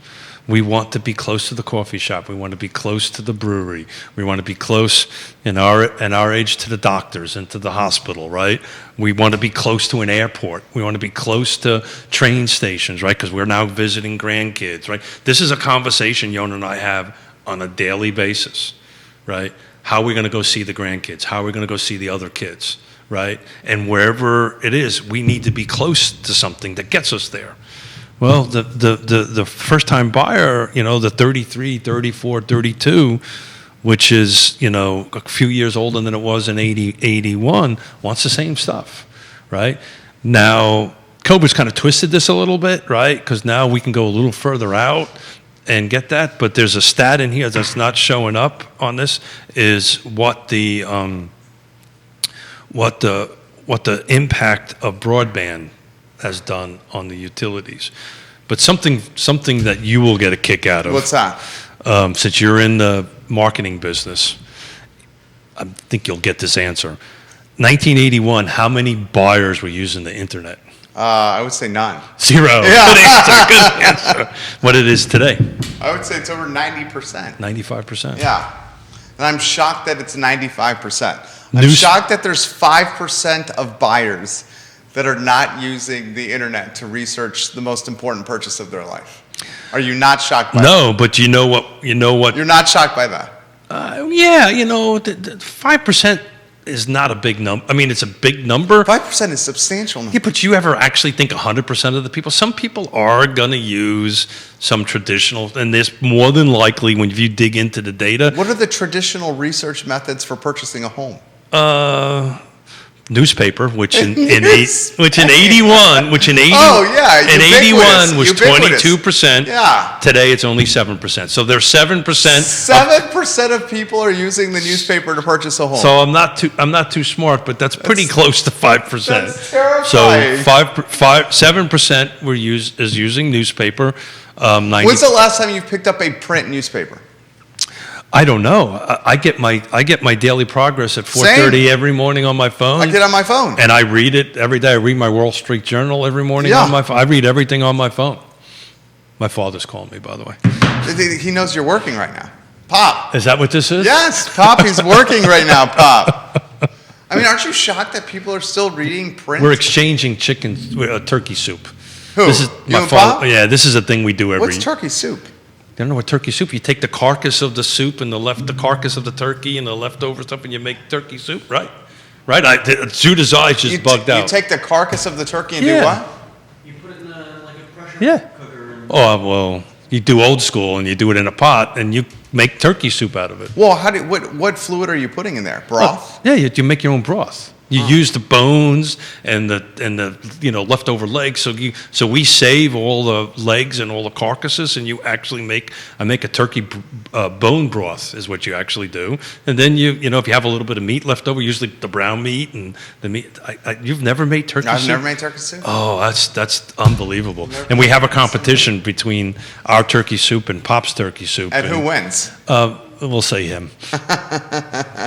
We want to be close to the coffee shop. We want to be close to the brewery. We want to be close in our age to the doctors and to the hospital, right? We want to be close to an airport. We want to be close to train stations, right? Because we're now visiting grandkids, right? This is a conversation Yonah and I have on a daily basis, right? How are we going to go see the grandkids? How are we going to go see the other kids, right? And wherever it is, we need to be close to something that gets us there. Well, the first-time buyer, the 33, 34, 32, which is, a few years older than it was in 81, wants the same stuff, right? Now, COVID's kind of twisted this a little bit, right? Because now we can go a little further out and get that. But there's a stat in here that's not showing up on this, is what the impact of broadband has done on the utilities. But something that you will get a kick out of. What's that? Since you're in the marketing business, I think you'll get this answer. 1981, how many buyers were using the internet? I would say none. 0. Yeah. Good answer. What it is today? I would say it's over 90%. 95%. Yeah. And I'm shocked that it's 95%. I'm shocked that there's 5% of buyers that are not using the internet to research the most important purchase of their life. Are you not shocked by No, but you know what? that? You're not shocked by that? Yeah, 5% is not a big number. I mean, it's a big number. 5% is substantial. Yeah, but you ever actually think 100% of the people? Some people are going to use some traditional, and there's more than likely, when you dig into the data. What are the traditional research methods for purchasing a home? Newspaper, which in Yes. 81 was Ubiquitous. 22%. Yeah. Today it's only 7%. So there's 7%. 7% of people are using the newspaper to purchase a home. So I'm not too smart, but that's pretty close to 5%. That's terrifying. So 7% is using newspaper. 90. When's the last time you picked up a print newspaper? I don't know. I get my daily progress at 4:30 every morning on my phone. I get on my phone. And I read it every day. I read my Wall Street Journal every morning Yeah. on my phone. I read everything on my phone. My father's calling me, by the way. He knows you're working right now. Pop. Is that what this is? Yes, Pop, he's working right now, Pop. I mean, aren't you shocked that people are still reading print? We're exchanging turkey soup. Who? This is You and Pop? Yeah, this is a thing we do every. What's turkey soup? You don't know what turkey soup? You take the carcass of the soup and the carcass of the turkey and the leftover stuff, and you make turkey soup, right? Right? Judah's eyes just bugged out. You take the carcass of the turkey and do Yeah. what? You put it in like a pressure Yeah. cooker. And Oh, well, you do old school and you do it in a pot and you make turkey soup out of it. Well, what fluid are you putting in there? Broth? Yeah, you make your own broth. You use the bones and the leftover legs. So we save all the legs and all the carcasses, and you actually I make a turkey bone broth is what you actually do. And then if you have a little bit of meat left over, usually the brown meat and the meat. You've never made turkey soup? I've never made turkey soup. Oh, that's unbelievable. And we have a competition between our turkey soup and Pop's turkey soup. And who wins? We'll say him.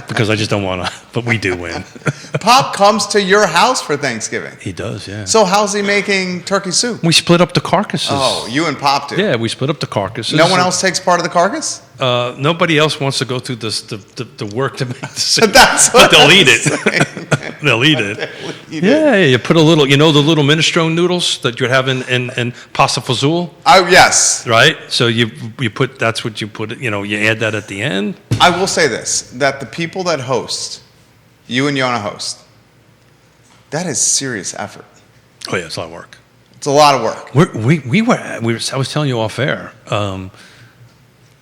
Because I just don't want to, but we do win. Pop comes to your house for Thanksgiving. He does, yeah. So how's he making turkey soup? We split up the carcasses. Oh, you and Pop do? Yeah, we split up the carcasses. No one else takes part of the carcass? Nobody else wants to go through the work to make the soup. That's what But they'll I'm eat it. saying. They'll eat it. Eat it. Yeah, you put a little, the little minestrone noodles that you have in pasta fazool, Oh, yes. right? So you put, that's what you put, you add that at the end. I will say this, that the people that host, you and Yona host, that is serious effort. Oh yeah, it's a lot of work. It's a lot of work. I was telling you off air.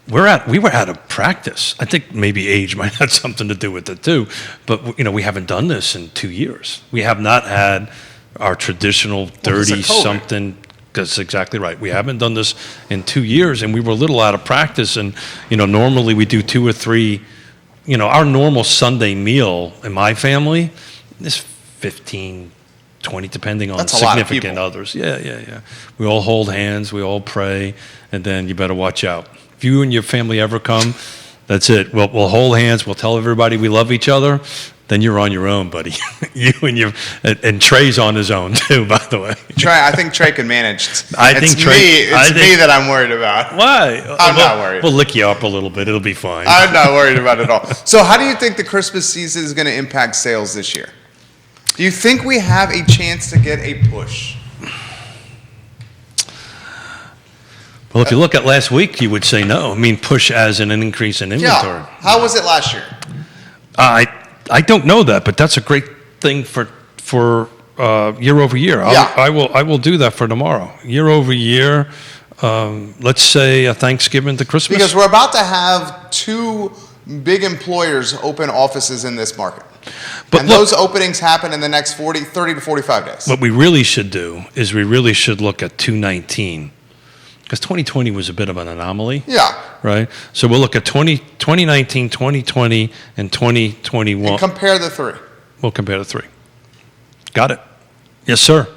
We were out of practice. I think maybe age might have something to do with it too. But we haven't done this in 2 years. We have not had our traditional because of 30-something. That's exactly right. We haven't done this in 2 years, and we were a little out of practice. And normally we do 2 or 3. Our normal Sunday meal in my family is 15, 20, depending on That's a lot of significant people. others. Yeah. We all hold hands, we all pray, and then you better watch out. If you and your family ever come, that's it. We'll hold hands, we'll tell everybody we love each other, then you're on your own, buddy. And Trey's on his own too, by the way. I think Trey can manage. It's Trey- me that I'm worried about. Why? I'm not worried. We'll lick you up a little bit, it'll be fine. I'm not worried about it at all. So how do you think the Christmas season is going to impact sales this year? Do you think we have a chance to get a push? Well, if you look at last week, you would say no. I mean, push as in an increase in inventory. Yeah. How was it last year? I don't know that, but that's a great thing for year over year. Yeah. I will do that for tomorrow. Year over year, let's say Thanksgiving to Christmas. Because we're about to have 2 big employers open offices in this market. But And look- those openings happen in the next 30 to 45 days. What we really should do is we really should look at 2019, because 2020 was a bit of an anomaly. Yeah. Right? So we'll look at 2019, 2020, and 2021. And compare the 3. We'll compare the 3. Got it. Yes, sir.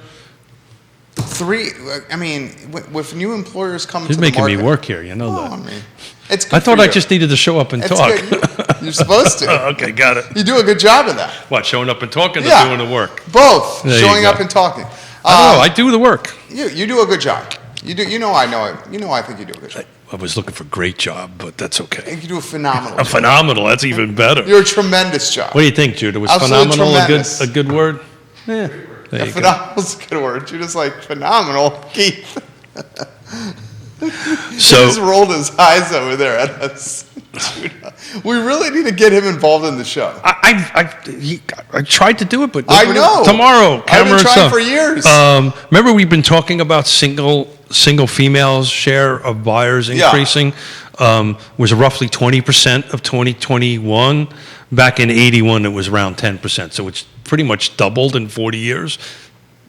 3, I mean, with new employers coming You're to the making market. me work here, you know Oh, I that. mean, it's good I thought for I you. just needed to show up and It's talk. good. You're supposed to. Okay, got it. You do a good job of that. What, showing up and talking Yeah. or doing the work? Both. There you Showing go. up and talking. I don't know. I do the work. You do a good job. You do. You know I know it. You know I think you do a good job. I was looking for a great job, but that's I okay. think you do a phenomenal A job. phenomenal. That's even better. You're a tremendous job. What do you think, Judah? Was Absolutely phenomenal tremendous. a good word? Yeah. There you go. Phenomenal's a good word. You're just like phenomenal, Keith. He So just rolled his eyes over there at us. Dude, we really need to get him involved in the show. I tried to do it, but I know. tomorrow. I've Camera been and trying stuff. for years. Remember we've been talking about single females share of buyers Yeah. increasing. Was roughly 20% of 2021. Back in 81, it was around 10%. So it's pretty much doubled in 40 years.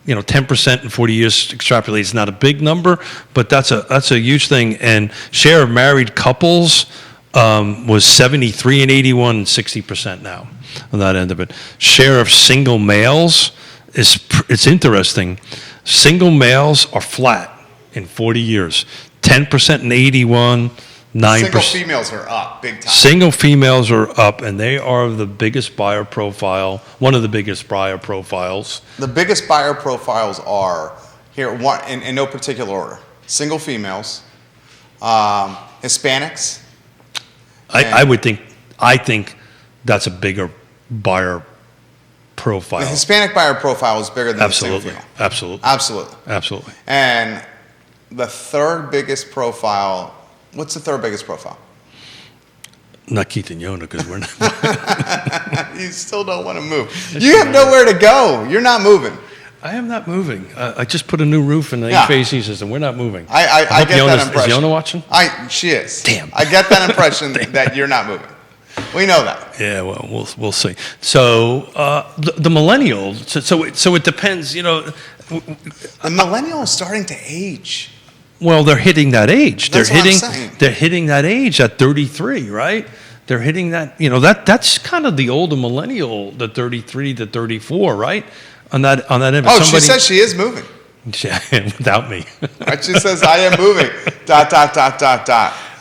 10% in 40 years extrapolated is not a big number, but that's a huge thing. And share of married couples was 73 in 81 and 60% now on that end of it. Share of single males it's interesting. Single males are flat in 40 years. 10% in 81, 9%. Single females are up big time. Single females are up, and they are the biggest buyer profile, one of the biggest buyer profiles. The biggest buyer profiles are here in no particular order: single females, Hispanics. I think that's a bigger buyer profile. The Hispanic buyer profile is bigger than Absolutely. the single female. Absolutely. Absolutely. Absolutely. And the third biggest profile. What's the third biggest profile? Not Keith and Yona, because we're not. You still don't want to move. You have nowhere to go. You're not moving. I am not moving. I just put a new roof in the Yeah. HVAC system. We're not moving. I hope get that Is impression. Yona watching? She is. Damn. I get that impression that you're not moving. We know that. Yeah, well, we'll see. So the millennial. So it depends. The millennial is starting to age. Well, they're hitting that age. That's what I'm saying. They're hitting that age at 33, right? They're hitting that. That's kind of the older millennial, the 33 to 34, right? On that end. Oh, she says she is moving. Without me. Right? She says, I am moving. ...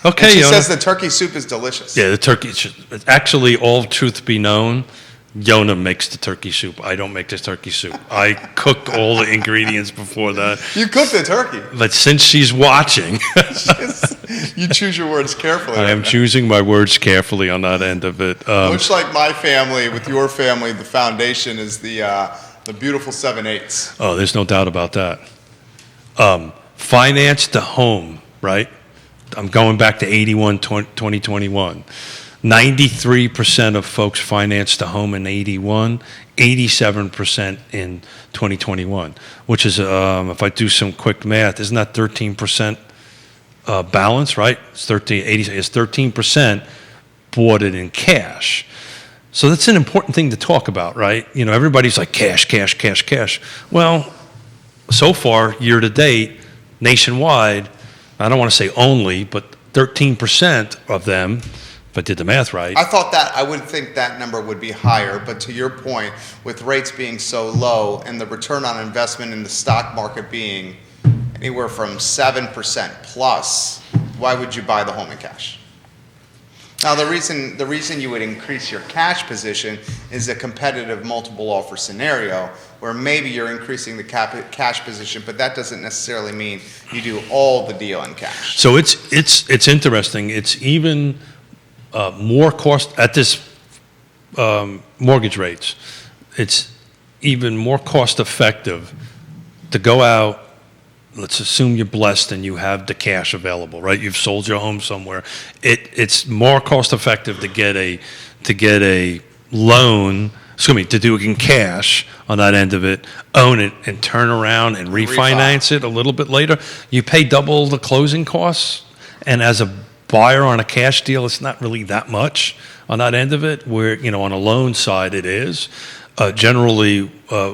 Okay, And she Yona. says the turkey soup is delicious. Yeah, the turkey. Actually, all truth be known, Yona makes the turkey soup. I don't make the turkey soup. I cooked all the ingredients before that. You cook the turkey. But since she's watching, You choose your words carefully. I am choosing my words carefully on that end of it. Much like my family, with your family, the foundation is the beautiful 7/8. Oh, there's no doubt about that. Finance to home, right? I'm going back to 81, 2021. 93% of folks financed a home in 81, 87% in 2021, which is, if I do some quick math, isn't that 13% balance, right? It's 13% bought it in cash. So that's an important thing to talk about, right? Everybody's like cash, cash, cash, cash. Well, so far, year to date, nationwide, I don't want to say only, but 13% of them, if I did the math right. I would think that number would be higher, but to your point, with rates being so low and the return on investment in the stock market being anywhere from 7% plus, why would you buy the home in cash? Now, the reason you would increase your cash position is a competitive multiple offer scenario where maybe you're increasing the cash position, but that doesn't necessarily mean you do all the deal in cash. So it's interesting. It's even more cost at this mortgage rates. It's even more cost effective to go out. Let's assume you're blessed and you have the cash available, right? You've sold your home somewhere. It's more cost effective to get a loan, to do it in cash on that end of it, own it, and turn around and refinance it a little bit later. You pay double the closing costs, and as a buyer on a cash deal, it's not really that much on that end of it. Where on a loan side, it is. Generally,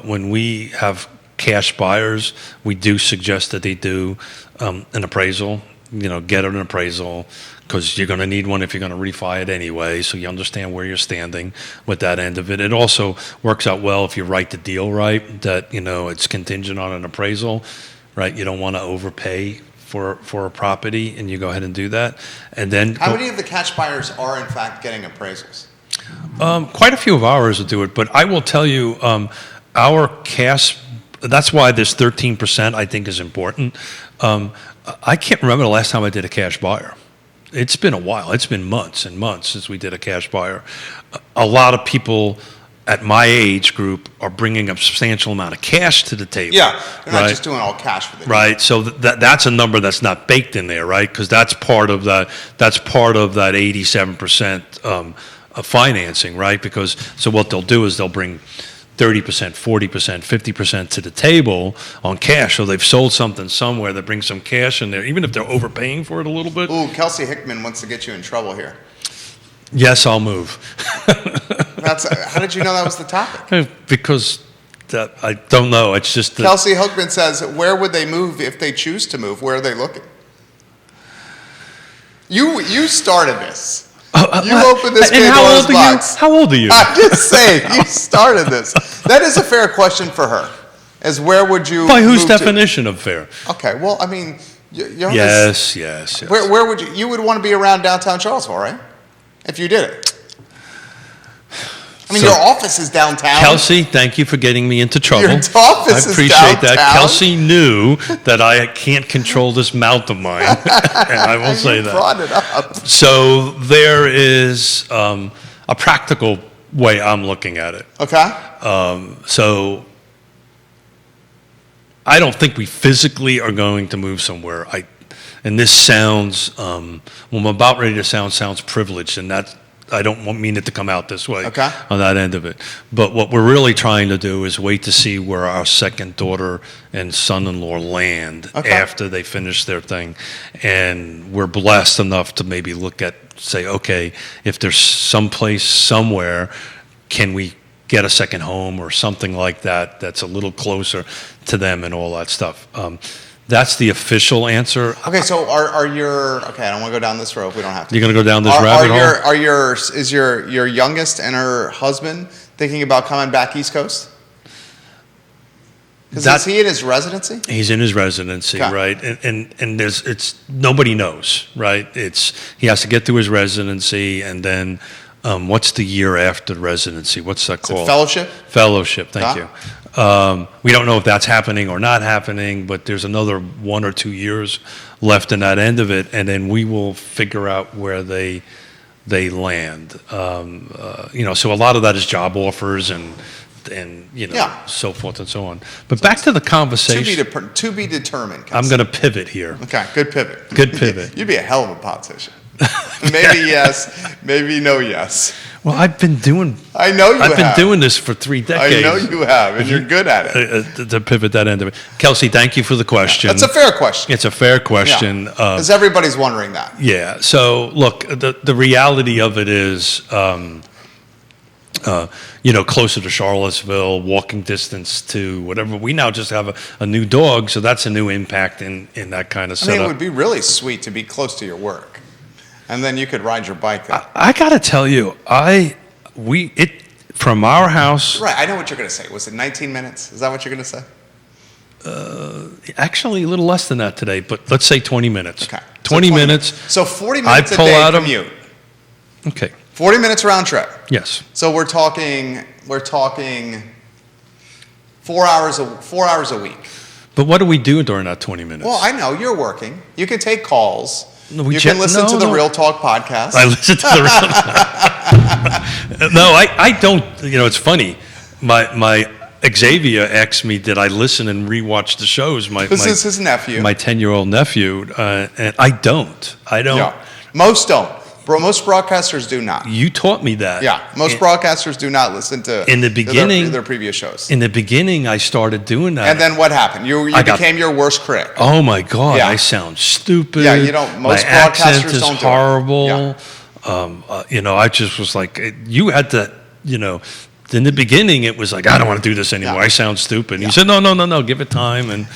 when we have cash buyers, we do suggest that they do an appraisal, get an appraisal, because you're going to need one if you're going to refi it anyway, so you understand where you're standing with that end of it. It also works out well if you write the deal right, that it's contingent on an appraisal, right? You don't want to overpay for a property, and you go ahead and do that. And then How many of the cash buyers are in fact getting appraisals? Quite a few of ours will do it, but I will tell you, our cash. That's why this 13% I think is important. I can't remember the last time I did a cash buyer. It's been a while. It's been months and months since we did a cash buyer. A lot of people at my age group are bringing a substantial amount of cash to the table. Yeah, they're not right? just doing all cash for the Right. So that's a number that's not baked in there, right? Because that's part of that. That's part of that 87% of financing, right? Because so what they'll do is they'll bring 30%, 40%, 50% to the table on cash. So they've sold something somewhere that brings some cash in there, even if they're overpaying for it a little bit. Ooh, Kelsey Hickman wants to get you in trouble here. Yes, I'll move. How did you know that was the topic? Because I don't know. It's just that Kelsey Hickman says, where would they move if they choose to move? Where are they looking? You started this. You opened this Pandora's box. How old are you? I'm just saying, you started this. That is a fair question for her. Is where would you By whose move definition of fair? to? Okay, well, I mean, you're Yes. Where would you would want to be around downtown Charlottesville, right? If you did it. I mean, So- your office is downtown. Kelsey, thank you for getting me into trouble. Your office I is appreciate that. downtown. Kelsey knew that I can't control this mouth of mine, and I will say You that. brought it up. So there is a practical way I'm looking at it. Okay. So I don't think we physically are going to move somewhere. And this sounds, well, I'm about ready to sounds privileged, and that I don't mean it to come out this way Okay. on that end of it. But what we're really trying to do is wait to see where our second daughter and son-in-law land Okay. after they finish their thing. And we're blessed enough to maybe look at, say, okay, if there's someplace somewhere, can we get a second home or something like that that's a little closer to them and all that stuff. That's the official answer. Okay, so are your okay? I don't want to go down this road. We don't have to. You're going to go down this Are rabbit hole? is your youngest and her husband thinking about coming back East Coast? Because is he in his residency? He's in his residency, Okay. right? And it's nobody knows, right? He has to get through his residency, and then what's the year after residency? What's that Is it called? fellowship? Fellowship. Thank Ah. you. We don't know if that's happening or not happening, but there's another 1 or 2 years left in that end of it, and then we will figure out where they land. So a lot of that is job offers and Yeah. so forth and so on. But back to the conversation. To be determined. I'm going to pivot here. Okay, good pivot. Good pivot. You'd be a hell of a politician. Maybe yes, maybe no yes. Well, I've been doing this for 3 decades. I know you have, and you're good at it. To pivot that end of it. Kelsey, thank you for the question. That's a fair question. It's a fair question. Because everybody's wondering that. Yeah. So look, the reality of it is, closer to Charlottesville, walking distance to whatever. We now just have a new dog, so that's a new impact in that kind of I mean, setup. it would be really sweet to be close to your work, and then you could ride your bike there. I got to tell you, from our house. Right, I know what you're going to say. Was it 19 minutes? Is that what you're going to say? Actually, a little less than that today, but let's say 20 minutes. Okay. 20 minutes. So 40 minutes a pull day out of- commute. Okay. 40 minutes round trip. Yes. So we're talking 4 hours a week. But what do we do during that 20 minutes? Well, I know you're working. You can take calls. No, You can listen to the Real Talk podcast. I listen to the real. No, I don't. It's funny. My Xavier asked me, did I listen and rewatch the shows? This is his nephew. My 10-year-old nephew, and I don't. Yeah. Most don't. Most broadcasters do not. You taught me that. Yeah, most broadcasters do not listen to in the beginning their previous shows. In the beginning, I started doing that. And then what happened? You became your worst critic. Oh my God! Yeah. I sound stupid. Yeah, you don't. Most my broadcasters accent is don't do it. horrible. Yeah. I just was like, you had to, In the beginning, it was like, I don't want to do this anymore. Yeah. I sound stupid. Yeah. You said, no, give it time. And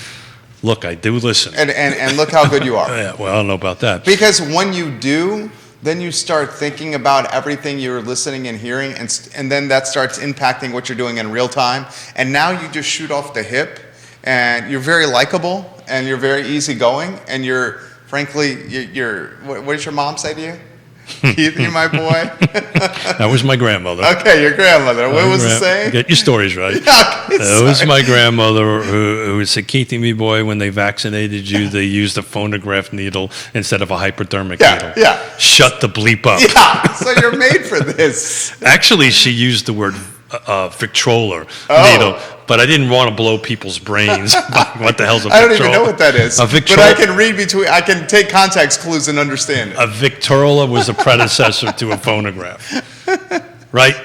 look, I do listen. And look how good you are. Yeah, well, I don't know about that. Because when you do, then you start thinking about everything you're listening and hearing, and then that starts impacting what you're doing in real time. And now you just shoot off the hip, and you're very likable, and you're very easygoing, and you're what did your mom say to you? Keith, you're my boy. That was my grandmother. Okay, your grandmother. What was the saying? Get your stories right. Okay, That was sorry. my grandmother who would say, Keithy, me boy, when they vaccinated you, they used a phonograph needle instead of a hypodermic needle. Yeah. Shut the bleep up. Yeah, so you're made for this. Actually, she used the word Victrola Oh. needle, but I didn't want to blow people's brains. What the hell's a Victrola? I don't even know what that is. A But Victrola, I can read between. I can take context clues and understand it. a Victrola was a predecessor to a phonograph, right?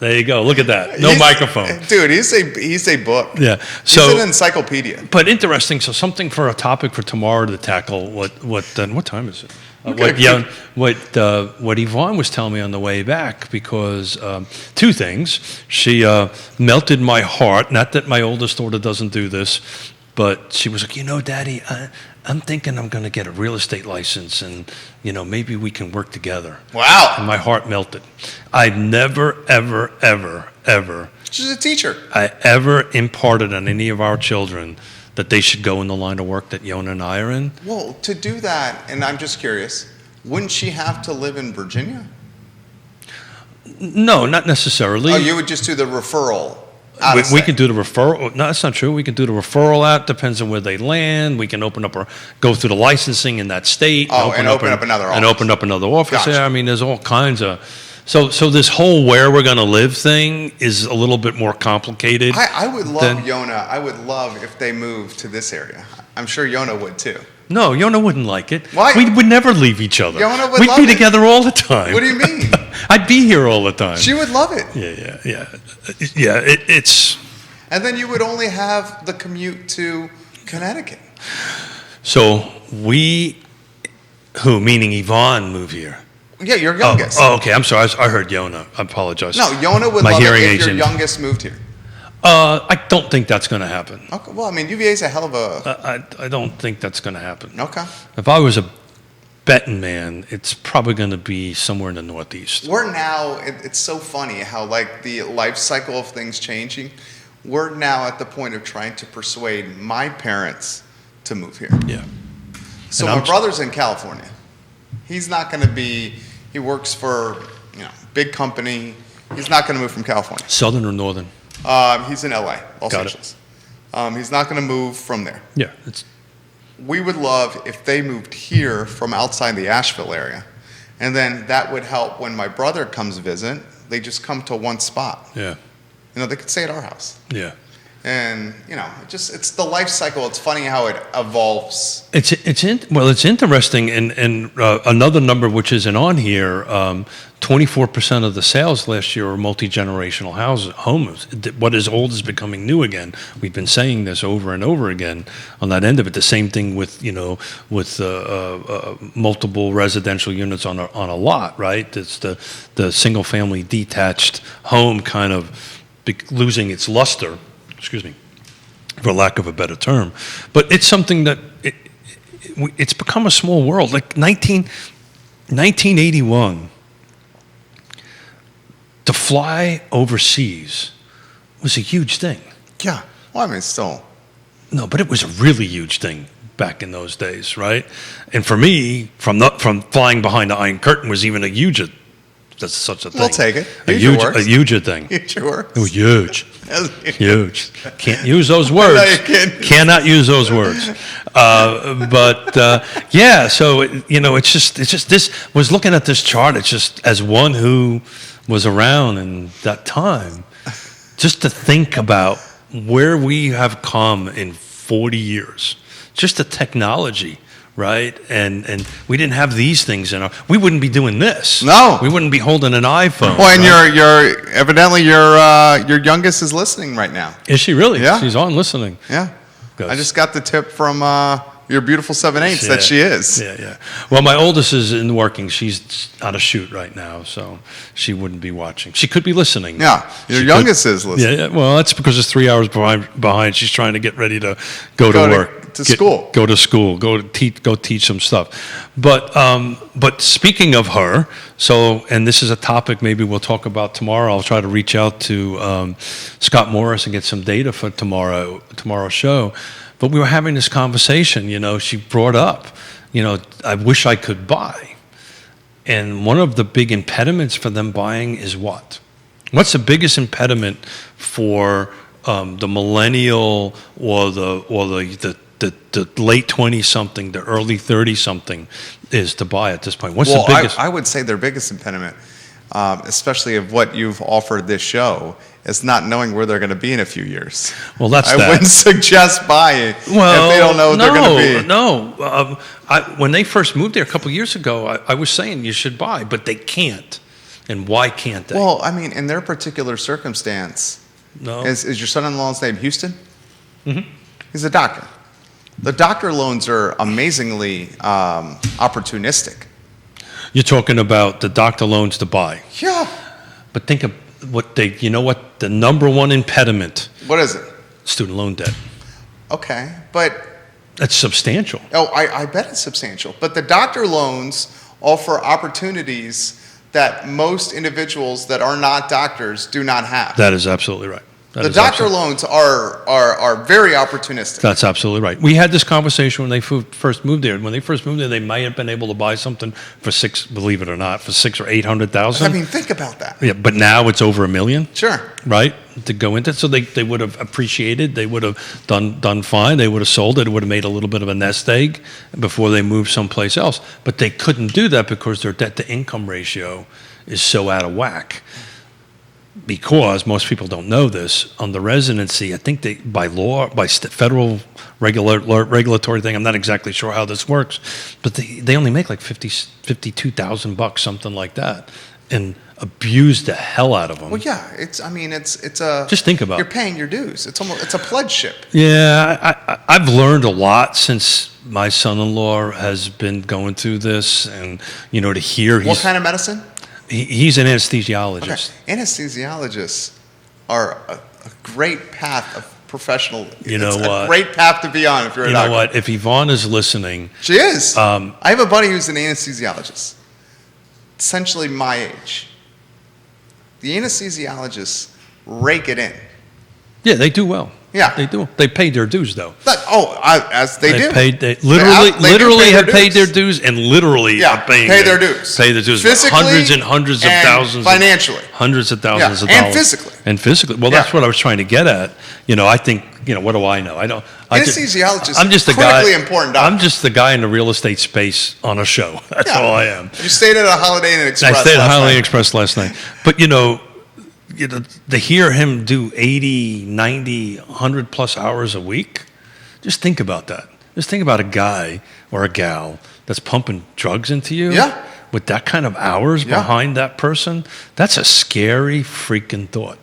There you go. Look at that. No microphone. Dude, he's a book. Yeah. He's So, an encyclopedia. but interesting. So something for a topic for tomorrow to tackle. What time is it? Okay. What Yvonne was telling me on the way back, because two things. She melted my heart. Not that my oldest daughter doesn't do this, but she was like, Daddy, I'm thinking I'm going to get a real estate license, and maybe we can work together. Wow. And my heart melted. I've never, ever, ever, ever. She's a teacher. I ever imparted on any of our children that they should go in the line of work that Yona and I are in. Well, to do that, and I'm just curious, wouldn't she have to live in Virginia? No, not necessarily. Oh, you would just do the referral. We can do the referral. No, that's not true. We can do the referral out. Depends on where they land. We can open up or go through the licensing in that state. Oh, and open up another office. And open up another office Gotcha. there. I mean, there's all kinds of. So this whole where we're going to live thing is a little bit more complicated. I would love Then- Yona. I would love if they moved to this area. I'm sure Yona would too. No, Yona wouldn't like it. Why? We would never leave each other. Yona would We'd love be it. together all the time. What do you mean? I'd be here all the time. She would love it. Yeah. It's. And then you would only have the commute to Connecticut. So meaning Yvonne, move here? Yeah, your youngest. Oh, okay. I'm sorry. I heard Yona. I apologize. No, Yona would My love it hearing if your agent. youngest moved here. I don't think that's going to happen. Okay, well, I mean, UVA is a hell of a... I don't think that's going to happen. Okay. If I was a betting man, it's probably going to be somewhere in the Northeast. We're now, it's so funny how, like, the life cycle of things changing. We're now at the point of trying to persuade my parents to move here. Yeah. So And my brother's in California. He's not going to be, he works for, big company. He's not going to move from California. Southern or Northern? He's in LA, Los Got it. Angeles. He's not going to move from there. Yeah. We would love if they moved here from outside the Asheville area. And then that would help when my brother comes visit. They just come to one spot. Yeah. They could stay at our house. Yeah. And, it's the life cycle. It's funny how it evolves. It's interesting, and another number which isn't on here, 24% of the sales last year are multi-generational homes. What is old is becoming new again. We've been saying this over and over again on that end of it. The same thing with multiple residential units on a lot, right? It's the single-family detached home kind of losing its luster. Excuse me, for lack of a better term. But it's something that it's become a small world. Like 1981, to fly overseas was a huge thing. Yeah. Well, I mean, still. No, but it was a really huge thing back in those days, right? And for me, from flying behind the Iron Curtain was even a huge. That's such a thing. We'll take it. A huge thing. Huge works. It was huge. Huge. Can't use those words. No, you can't. Cannot use those words. Yeah. So it's just this. Was looking at this chart. It's just as one who was around in that time, just to think about where we have come in 40 years. Just the technology. Right, and we didn't have these things we wouldn't be doing this. No, we wouldn't be holding an iPhone. Well, and right? you're evidently your youngest is listening right now. Is she really? Yeah, she's on listening. Yeah, I just got the tip from your beautiful 7/8 that she is. Yeah. Well, my oldest is in working. She's on a shoot right now, so she wouldn't be watching. She could be listening. Yeah, your youngest is listening. Yeah. Well, that's because it's 3 hours behind. She's trying to get ready to go to work. School. Go to school. Go teach some stuff. But speaking of her, and this is a topic maybe we'll talk about tomorrow. I'll try to reach out to Scott Morris and get some data for tomorrow's show. But we were having this conversation. She brought up, I wish I could buy. And one of the big impediments for them buying is what? What's the biggest impediment for the millennial or the late 20-something, the early 30-something is to buy at this point? What's the biggest? I would say their biggest impediment, especially of what you've offered this show, is not knowing where they're going to be in a few years. Well, that's I that. wouldn't suggest buying if they don't know what they're going to be. No. When they first moved there a couple years ago, I was saying you should buy, but they can't. And why can't they? Well, I mean, in their particular circumstance, no. is your son-in-law's name Houston? Mhm. He's a doctor. The doctor loans are amazingly opportunistic. You're talking about the doctor loans to buy. Yeah. But think of you know what the number one impediment? What is it? Student loan debt. Okay, but That's substantial. I bet it's substantial. But the doctor loans offer opportunities that most individuals that are not doctors do not have. That is absolutely right. That The is doctor absolutely- loans are very opportunistic. That's absolutely right. We had this conversation when they first moved there. When they first moved there, they might have been able to buy something for believe it or not, for $600,000 or $800,000. I mean, think about that. Yeah, but now it's over $1 million. Sure. Right, to go into. So they would have appreciated. They would have done fine. They would have sold it. It would have made a little bit of a nest egg before they moved someplace else. But they couldn't do that because their debt to income ratio is so out of whack. Because most people don't know this, on the residency, I think they, by law, by federal regulatory thing, I'm not exactly sure how this works, but they only make like $52,000, something like that, and abuse the hell out of them. Well, yeah, it's a. Just think about it. You're paying your dues. It's a pledge ship. Yeah, I've learned a lot since my son-in-law has been going through this, and to hear What kind of medicine? He's an anesthesiologist. Okay. Anesthesiologists are a great path of professional. You know it's what? A great path to be on if you're a You doctor. know what? If Yvonne is listening, She is. Um, I have a buddy who's an anesthesiologist, essentially my age. The anesthesiologists rake it in. yeah, they do well. Yeah. They do. They paid their dues, though. As they do. They They literally do have pay paid their their dues and literally Yeah, are paying pay their dues. Pay their dues. Physically Hundreds and hundreds of and thousands. financially. Hundreds of thousands Yeah, of and dollars. physically. And physically. Well, that's Yeah. what I was trying to get at. I think, what do I know? Anesthesiologists I'm just are a guy. critically important doctor. I'm just the guy in the real estate space on a show. That's Yeah. all I am. You stayed at a Holiday Inn Express. I stayed at last Holiday night. Express last night. But, to hear him do 80, 90, 100 plus hours a week, just think about that. Just think about a guy or a gal that's pumping drugs into you. Yeah. With that kind of hours Yeah. behind that person. That's a scary freaking thought.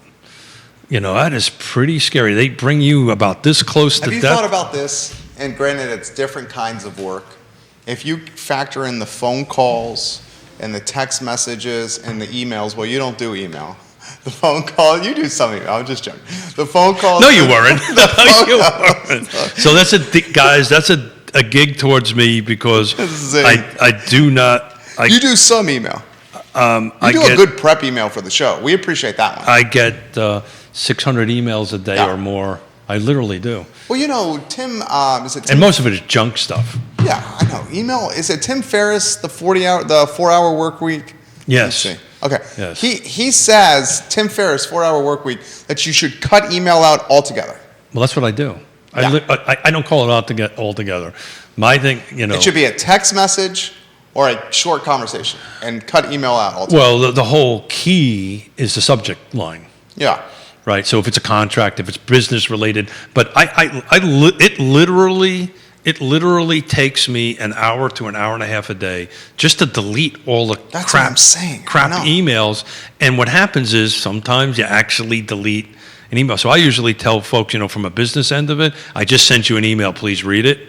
That is pretty scary. They bring you about this close to Have you death. thought about this? And granted, it's different kinds of work. If you factor in the phone calls and the text messages and the emails, well, you don't do email. The phone call, you do some email. I'm just joking. The phone calls. No, you weren't. The No, phone you calls. weren't. So guys, that's a gig towards me because This is it. I do not. You do some email. You I do get, a good prep email for the show. We appreciate that one. I get 600 emails a day Yeah. or more. I literally do. Well, Tim, is it Tim? And most of it is junk stuff. Yeah, I know. Email, is it Tim Ferriss, the 4-hour work week? Yes. Let's see. Okay. Yes. He says, Tim Ferriss, 4-hour work week, that you should cut email out altogether. Well, that's what I do. Yeah. I don't call it out to get all together. My thing, It should be a text message or a short conversation and cut email out altogether. well, the whole key is the subject line. Yeah. Right. So if it's a contract, if it's business related, but it literally takes me an hour to an hour and a half a day just to delete all the That's crap, what I'm saying. I crap know. emails. And what happens is sometimes you actually delete an email. So I usually tell folks, from a business end of it, I just sent you an email, please read it,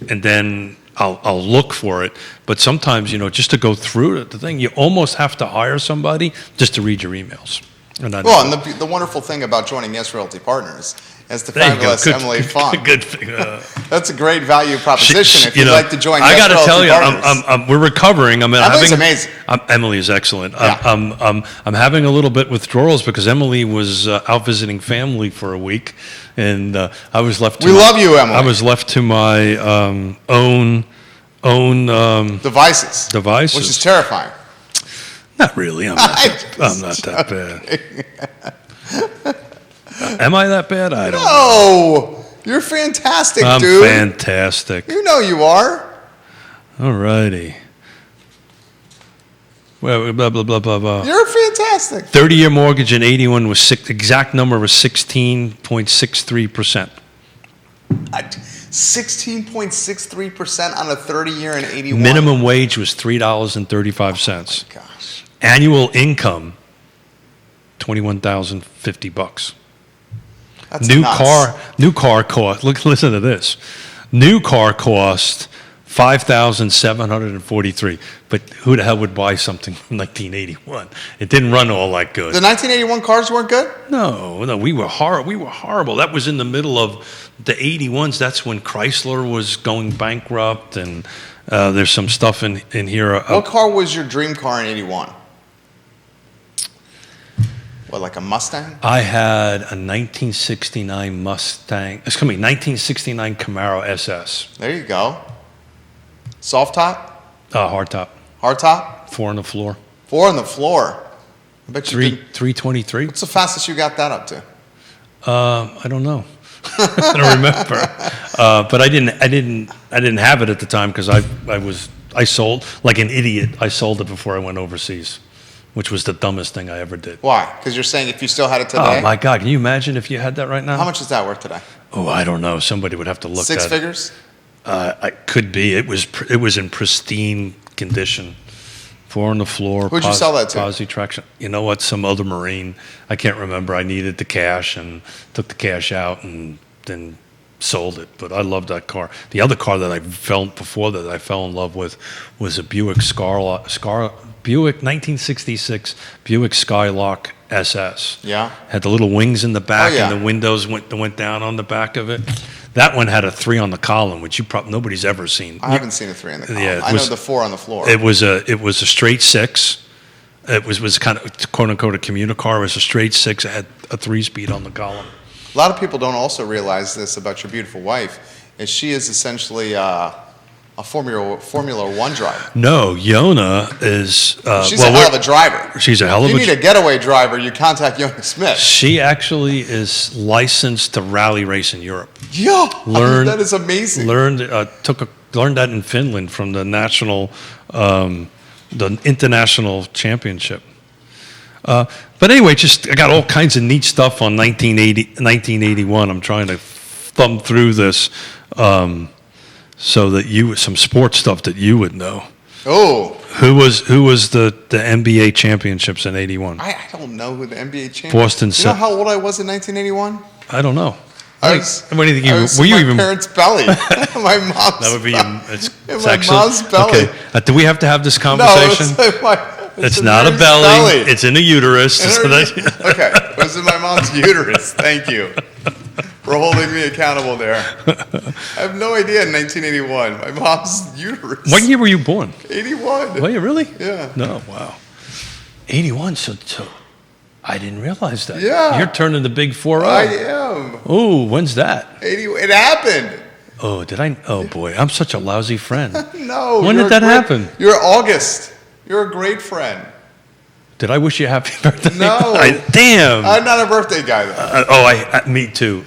and then I'll look for it. But sometimes, just to go through the thing, you almost have to hire somebody just to read your emails. And Well, and the wonderful thing about joining Yes Realty Partners is the there you go. fabulous Good- Emily Fong. Good. That's a great value proposition if you'd like to join I Yes got to Realty tell you, Partners. we're recovering. Emily's amazing. Emily is excellent. Yeah. I'm having a little bit withdrawals because Emily was out visiting family for a week, and I was left. We love you, Emily. I was left to my own Devices. devices. Which is terrifying. Not really. I'm not that bad. Am I that bad? I don't know. No! You're fantastic, I'm dude. fantastic. You know you are. All righty. Well, blah, blah, blah, blah, blah. You're fantastic. 30-year mortgage in 81 was exact number was 16.63%. 16.63% on a 30-year in 81. Minimum wage was $3.35. Gosh. Annual income, $21,050. That's New nuts. car cost. Listen to this. New car cost $5,743. But who the hell would buy something from 1981? It didn't run all that good. The 1981 cars weren't good? No, we were horrible. That was in the middle of the 81s. That's when Chrysler was going bankrupt, and there's some stuff in here. What car was your dream car in 81? What, like a Mustang? I had a 1969 Mustang. 1969 Camaro SS. There you go. Soft top? Hardtop. Hard top? 4 on the floor. 4 on the floor. I bet you did. 323. What's the fastest you got that up to? I don't know. I don't remember. But I didn't have it at the time because I sold like an idiot. I sold it before I went overseas, which was the dumbest thing I ever did. Why? Because you're saying if you still had it today? Oh my God! Can you imagine if you had that right now? How much is that worth today? Oh, I don't know. Somebody would have to look. Six at figures? I could be. It was in pristine condition. 4 on the floor. Who'd you sell that to? Posi traction. You know what? Some other Marine. I can't remember. I needed the cash and took the cash out and then sold it. But I loved that car. The other car that I fell in love with was a Buick 1966 Buick Skylark SS. Yeah. Had the little wings in the back, Oh, yeah. and the windows went down on the back of it. That one had a 3 on the column, which nobody's ever seen. I haven't seen a 3 on the column. Yeah, I know the 4 on the floor. It was a straight 6. It was kind of quote unquote a commuter car. It was a straight 6. It had a 3-speed on the column. A lot of people don't also realize this about your beautiful wife, is she is essentially a Formula 1 driver. No, Yona is. She's a hell of a driver. She's a hell of If a. you need a getaway driver, you contact Yona Smith. She actually is licensed to rally race in Europe. Yeah, Learned- that is amazing. Learned that in Finland from the international championship. But anyway, I got all kinds of neat stuff on 1981. I'm trying to thumb through this so that some sports stuff that you would know. Oh, Who was the NBA championships in 81? I don't know who the NBA champion. Boston. You know how old I was in 1981? I don't know. I was What do you think? I was Were in you my even? parents' belly. My mom's. That would be. It's in my sexual. mom's belly. Okay. Do we have to have this No, conversation? it's It's in not a my belly. It's in a uterus. Okay, it was in my mom's uterus. Thank you for holding me accountable there. I have no idea in 1981. My mom's uterus. What year were you born? 81. Were you really? Yeah. No. Wow. 81. So I didn't realize that. Yeah. You're turning the big 4-0. I am. Oh, when's that? 80. It happened. Oh, did I? Oh boy, I'm such a lousy friend. No. When you're did that a great- happen? You're August. You're a great friend. Did I wish you happy birthday? No. Damn. I'm not a birthday guy though. Me too.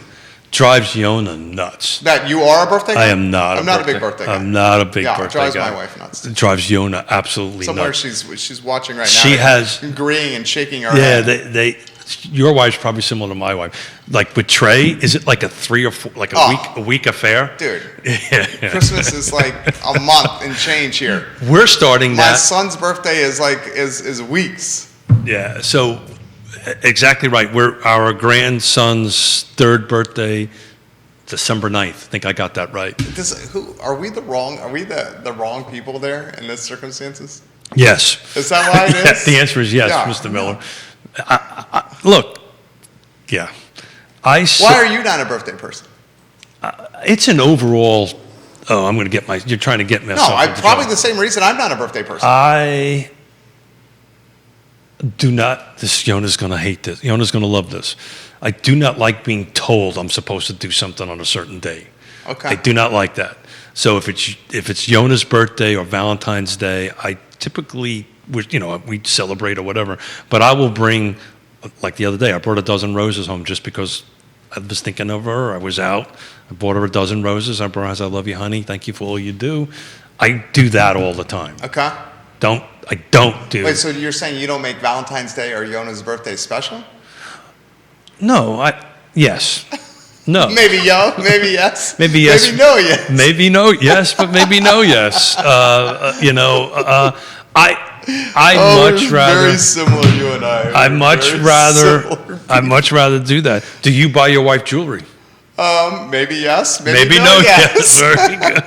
Drives Yona nuts. That you are a birthday guy? I am not. I'm not a big birthday guy. I'm not a big Yeah, it birthday drives guy. my wife nuts. It drives Yona absolutely Somewhere nuts. she's watching right now. She has- agreeing and shaking her Yeah, head. your wife's probably similar to my wife. Like with Trey, is it like a 3 or 4, like a week affair? Dude, Yeah. Christmas is like a month and change here. We're starting My that. son's birthday is is weeks. Yeah. So exactly right. Our grandson's 3rd birthday, December 9th. I think I got that right. Are we the wrong people there in this circumstances? Yes. Is that why it is? The answer is yes, Yeah. Mr. Miller. Look, yeah. Why are you not a birthday person? It's an overall. Oh, I'm going to get you're trying to get me. No, probably the same reason I'm not a birthday person. I do not. Yona's going to hate this. Yona's going to love this. I do not like being told I'm supposed to do something on a certain day. Okay. I do not like that. So if it's Yona's birthday or Valentine's Day, I typically we celebrate or whatever. But I will bring, like the other day, I brought a dozen roses home just because I was thinking of her. I was out. I bought her a dozen roses. I brought her, I love you, honey. Thank you for all you do. I do that all the time. Okay. I don't do. Wait, so you're saying you don't make Valentine's Day or Yona's birthday special? No, yes. No. Maybe maybe yes. Maybe yes. Maybe no, yes. Maybe no, yes, but maybe no, yes. I much rather. Very similar, you and I. I much rather do that. Do you buy your wife jewelry? Maybe yes. Maybe no, yes. Very good.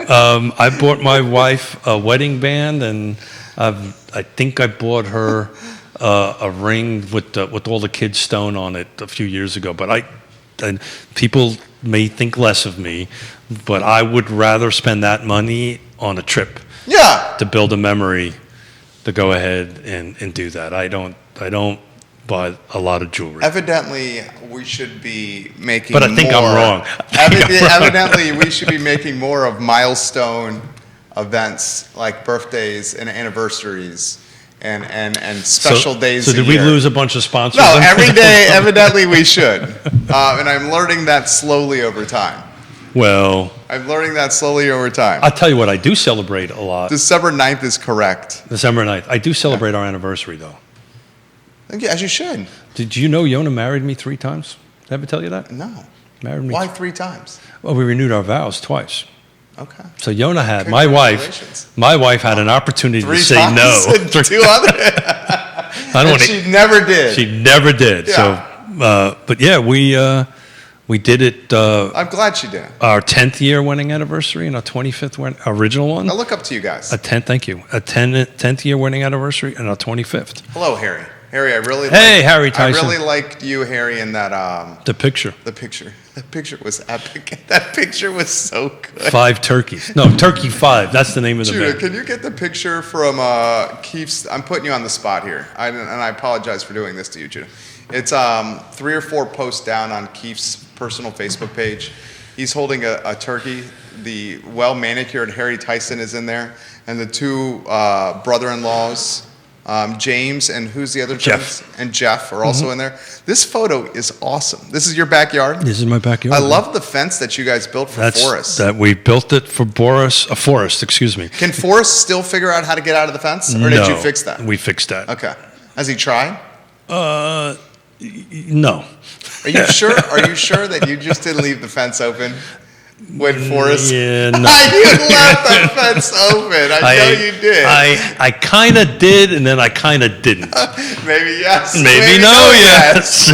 I bought my wife a wedding band, and I think I bought her a ring with all the kids' stone on it a few years ago. But and people may think less of me, but I would rather spend that money on a trip. Yeah. To build a memory, to go ahead and do that. I don't buy a lot of jewelry. Evidently, we should be making. But I think more. I'm wrong. Evidently, we should be making more of milestone events like birthdays and anniversaries and special days. So a did year. we lose a bunch of sponsors? No, every day. Evidently, we should, and I'm learning that slowly over time. Well, I'm learning that slowly over time. I'll tell you what, I do celebrate a lot. December 9th is correct. December 9th. I do celebrate our anniversary, though. As you should. Did you know Yona married me 3 times? Did I ever tell you that? No. Married me. Why 3 times? Well, we renewed our vows twice. Okay. So Yona had, my wife had an opportunity 3 to say times no. and 2 other. I don't want to. She never did. She never did. Yeah. So, but yeah, we did it. I'm glad she did. Our 10th year wedding anniversary and our 25th original one. I look up to you guys. Thank you. A 10th year wedding anniversary and our 25th. Hello, Harry. Harry, I really. Hey, Harry Tyson. I really liked you, Harry, in that. The picture. The picture. That picture was epic. That picture was so good. 5 turkeys. No, Turkey 5. That's the name of the Judah, band. can you get the picture from Keith's? I'm putting you on the spot here, and I apologize for doing this to you, Judah. It's 3 or 4 posts down on Keith's personal Facebook page. He's holding a turkey. The well-manicured Harry Tyson is in there, and the 2 brother-in-laws, James and who's the other Jeff. James? And Jeff are also in there. This photo is awesome. This is your backyard? This is my backyard. I love the fence that you guys built for Forrest. That we built it for Forrest, excuse me. Can Forrest still figure out how to get out of the fence, or did you fix that? We fixed that. Okay. Has he tried? No. Are you sure? Are you sure that you just didn't leave the fence open when Forrest? Yeah, no. You left the fence open. I know you did. I kind of did, and then I kind of didn't. Maybe yes. Maybe no. Yes.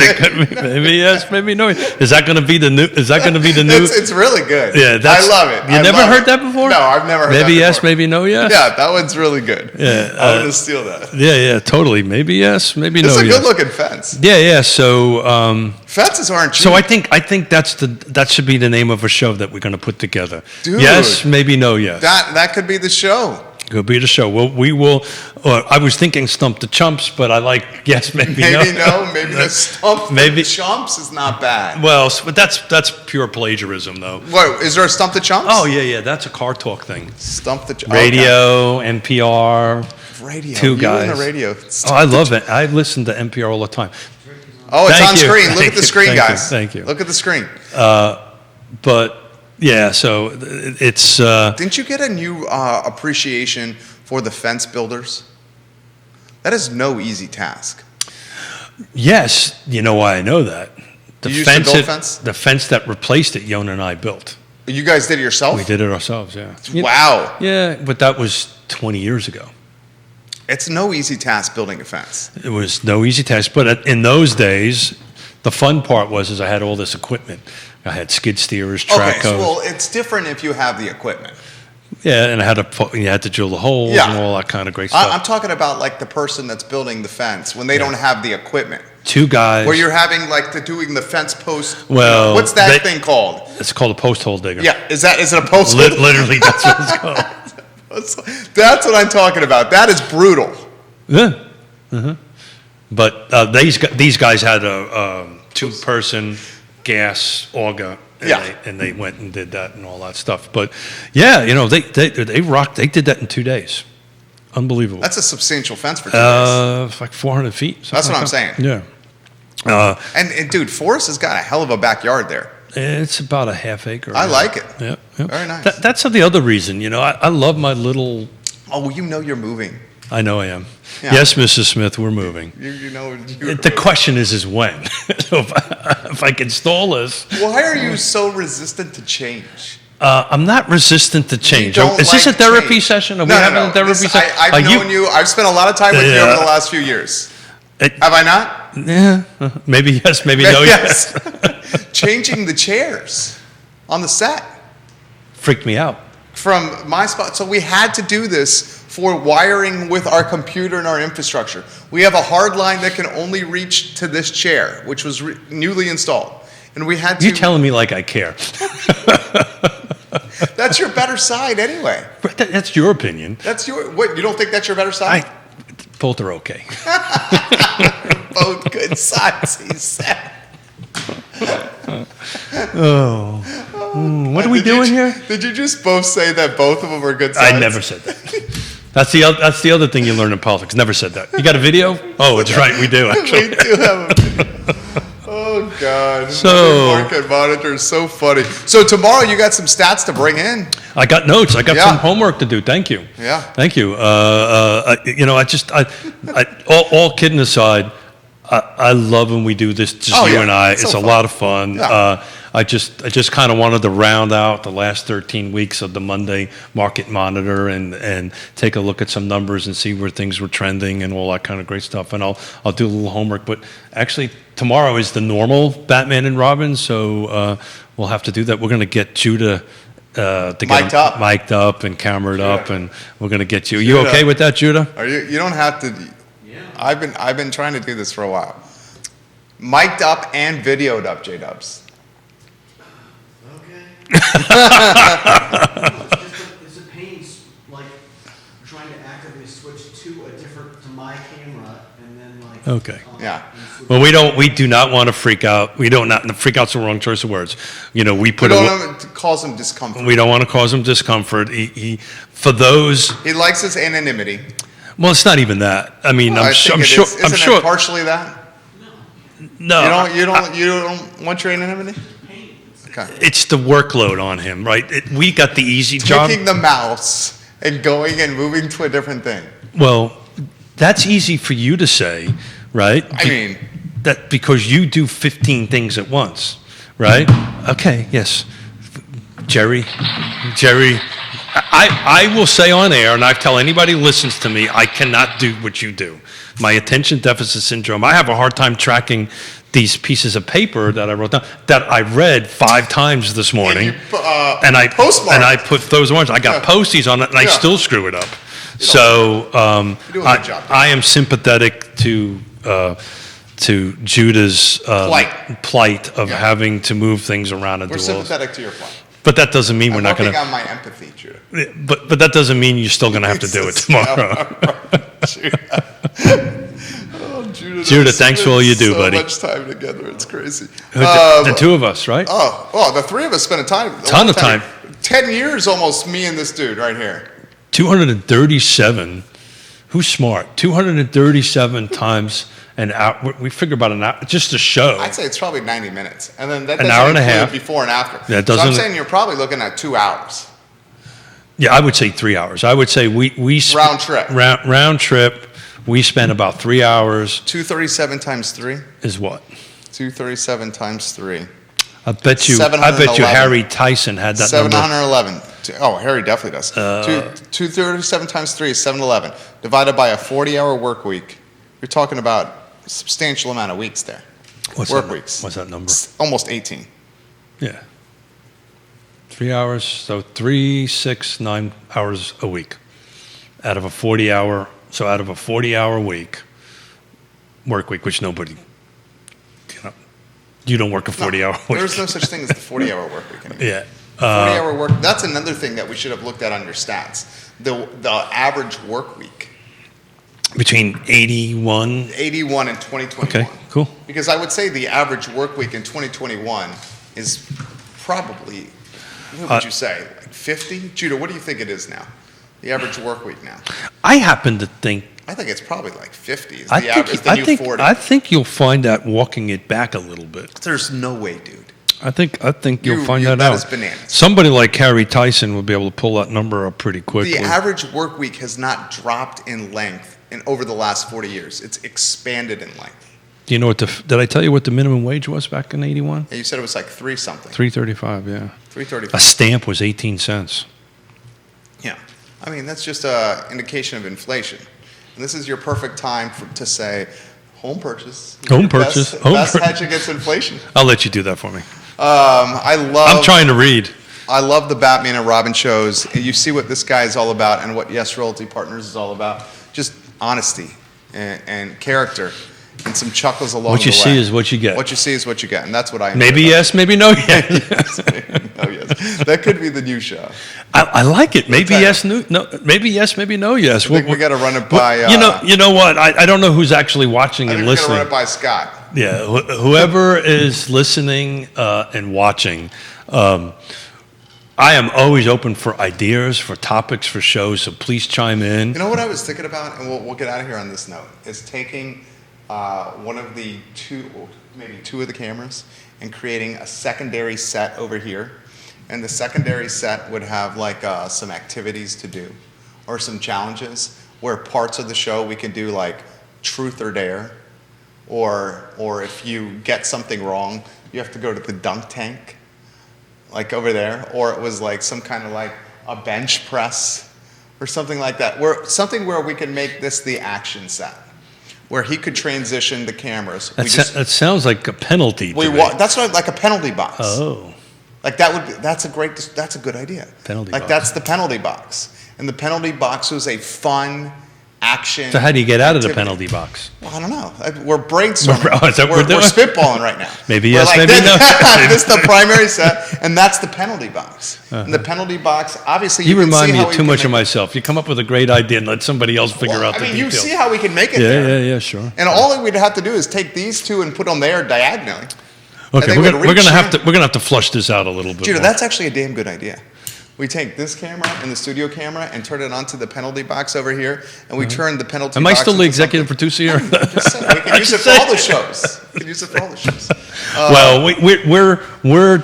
Maybe yes. Maybe no. Is that going to be the new? It's really good. Yeah, I love it. You never heard that before? No, I've never heard that Maybe yes. before. Maybe no. Yes. Yeah, that one's really good. Yeah, I'm gonna steal that. Yeah, totally. Maybe yes. Maybe no. It's a yes. good-looking fence. Yeah. So. Fences aren't cheap. So I think that should be the name of a show that we're going to put together. Dude, yes, maybe no, yes. That could be the show. Could be the show. Well, we will. I was thinking Stump the Chumps, but I like yes, maybe no. Maybe no. Maybe the Stump the Chumps is not bad. Well, but that's pure plagiarism, though. What is there a Stump the Chumps? Oh yeah. That's a car talk thing. Stump the Chumps. Radio, NPR. Radio. 2 guys. You and the radio. Oh, I love it. I listen to NPR all the time. Oh, it's Thank on you. screen. Look at the screen, guys. Thank you. Look at the screen. But yeah, so it's. Didn't you get a new appreciation for the fence builders? That is no easy task. Yes, you know why I know that. The You used to build fence? The fence that replaced it, Yona and I built. You guys did it yourself? We did it ourselves, yeah. Wow. Yeah, but that was 20 years ago. It's no easy task building a fence. It was no easy task, but in those days, the fun part was I had all this equipment. I had skid steers, track hose. Well, it's different if you have the equipment. Yeah, and you had to drill the holes and all that kind of great stuff. I'm talking about like the person that's building the fence when they don't have the equipment. 2 guys. Where you're having like doing the fence post. Well, what's that thing called? It's called a post hole digger. Yeah, is it a post hole? Literally, that's what it's called. That's what I'm talking about. That is brutal. Yeah. But these guys had a 2-person gas auger. And they went and did that and all that stuff. But yeah, they rocked. They did that in 2 days. Unbelievable. That's a substantial fence for 2 days. Like 400 feet. That's what I'm saying. Yeah. And dude, Forrest has got a hell of a backyard there. It's about a half acre. I like it. Yeah. Very nice. That's the other reason. I love my little Oh, you know you're moving. I know I am. Yeah. Yes, Mrs. Smith, we're moving. You know you're The moving. question is when. So if I can stall this. Why are you so resistant to change? I'm not resistant to change. You don't Is this like a therapy change. session? Are we No, having no. a therapy Listen, session? I've known you. I've spent a lot of time with you Yeah. over the last few years. It- Have I not? Yeah, maybe yes, maybe no. Yes. Changing the chairs on the set Freaked me out. from my spot. So we had to do this for wiring with our computer and our infrastructure. We have a hard line that can only reach to this chair, which was newly installed. And we had to. You're telling me like I care. That's your better side anyway. But that's your opinion. That's your. What? You don't think that's your better side? Both are okay. Both good sides, he said. What are we doing here? Did you just both say that both of them are good sides? I never said that. That's the other thing you learn in politics. Never said that. You got a video? Oh, it's right. We do actually. We do have a video. Oh, God. So- Market Monitor is so funny. So tomorrow you got some stats to bring in. I got notes. I got Yeah. some homework to do. Thank you. Yeah. Thank you. All kidding aside, I love when we do this, just Oh, you yeah. and I. It's It's so a fun. lot of fun. Yeah. I just kind of wanted to round out the last 13 weeks of the Monday Market Monitor and take a look at some numbers and see where things were trending and all that kind of great stuff. And I'll do a little homework. But actually, tomorrow is the normal Batman and Robin, so we'll have to do that. We're going to get Judah to get Mic'd up. mic'd up and cameraed up, Yeah. and we're going to get you. You Judah. okay with that, Judah? Are you? You don't have to. Yeah. I've been trying to do this for a while. Mic'd up and videoed up, J-Dubs. Okay. It's a pain, like trying to actively switch to my camera and then like. Okay. Yeah. and switch- Well, we do not want to freak out. We don't not freak out's the wrong choice of words. You know, we We put don't want to cause him discomfort. we don't want to cause him discomfort. He for those. He likes his anonymity. Well, it's not even that. I mean, Well, I think I'm it sure. is. I'm Isn't sure. it partially that? No, You don't want your anonymity? Okay. it's the workload on him, right? We got the easy job. Taking the mouse and going and moving to a different thing. Well, that's easy for you to say, right? I mean, That because you do 15 things at once, right? Okay, yes. Jerry, I will say on air, and I tell anybody who listens to me, I cannot do what you do. My attention deficit syndrome, I have a hard time tracking these pieces of paper that I wrote down, that I read 5 times this morning. and you postmark. And I put those ones, I got Yeah. posties on it, and I Yeah. still screw it up. So You're doing a good job. I am sympathetic to Judah's plight of Yeah. having to move things around and We're do all this. sympathetic to your plight. But that doesn't mean we're I'm not going working to. on my empathy, Judah. But that doesn't mean you're still going to have to do it tomorrow. Judah. Oh, Judah, Judah, that's thanks for been all you do, buddy. So much time together, it's crazy. The two of us, right? The 3 of us spent a Ton of time. 10 years almost, me and this dude right here. 237. Who's smart? 237 times an hour. We figure about an hour, just a show. I'd say it's probably 90 minutes. And then that An doesn't hour and a include half. before and after. That So I'm doesn't- saying you're probably looking at 2 hours. Yeah, I would say 3 hours. I would say we Round trip. Round trip. We spent about 3 hours. 237 times 3? Is what? 237 times 3. I bet you 711. Harry Tyson had that number. 711. Oh, Harry definitely does. 237 times 3 is 711. Divided by a 40-hour work week. You're talking about a substantial amount of weeks there. Work weeks. What's that number? Almost 18. Yeah. 3 hours, so 3, 6, 9 hours a week. Out of a 40-hour, so out of a 40-hour week, work week, which nobody, you don't work a 40-hour week. There's no such thing as the 40-hour work week anymore. Yeah. 40-hour work, that's another thing that we should have looked at on your stats. The average work week. Between 81. 81 and 2021. Okay, cool. Because I would say the average work week in 2021 is probably, what would you say, like 50? Judah, what do you think it is now? The average work week now? I happen to think. I think it's probably like 50 is the average, the new 40. I think you'll find that walking it back a little bit. There's no way, dude. I think you'll find that that out. is bananas. Somebody like Harry Tyson would be able to pull that number up pretty quickly. The average work week has not dropped in length over the last 40 years. It's expanded in length. Do you know what did I tell you what the minimum wage was back in 81? Yeah, you said it was like 3 something. 3.35, yeah. 3.35. A stamp was 18 cents. Yeah. I mean, that's just an indication of inflation. And this is your perfect time to say home purchase. Home purchase. Best hedge against inflation. I'll let you do that for me. I'm trying to read. I love the Batman and Robin shows. And you see what this guy is all about and what Yes Realty Partners is all about. Just honesty and character. And some chuckles along the way. What you see is what you get. What you see is what you get, and that's what I enjoy. Maybe yes, maybe no yes. Yes, maybe no yes. That could be the new show. I like it. Maybe yes, no. Maybe yes, maybe no yes. I think we got to run it by. You know what? I don't know who's actually watching and listening. We got to run it by Scott. Yeah, whoever is listening and watching. I am always open for ideas, for topics, for shows. So please chime in. You know what I was thinking about, and we'll get out of here on this note. Is taking one of the maybe two of the cameras and creating a secondary set over here. And the secondary set would have like some activities to do or some challenges where parts of the show we can do like truth or dare, or if you get something wrong, you have to go to the dunk tank, like over there, or it was like some kind of like a bench press or something like that, where we can make this the action set. Where he could transition the cameras. That sounds like a penalty. That's not like a penalty box. Oh, like that's a good idea. Penalty like box. That's the penalty box, and the penalty box was a fun action. So how do you get out of the activity. penalty box? Well, I don't know. We're brainstorming. Oh, is that what we're doing? We're spitballing right now. Maybe We're yes, like, maybe no. This is the primary set, and that's the penalty box. And the penalty box, obviously, You can remind see me how we too can much make of myself. You come up with a great idea and let somebody else figure out the I mean, details. you see how we can make it there. Yeah, sure. And all we'd have to do is take these two and put them there diagonally. Okay, we're gonna have to flush this out a little bit. Judah, more. that's actually a damn good idea. We take this camera and the studio camera and turn it onto the penalty box over here, and we turn the penalty box. Am I still the into executive producer here? Just saying, we can use it for all the shows. We can use it for all the shows. Well, we're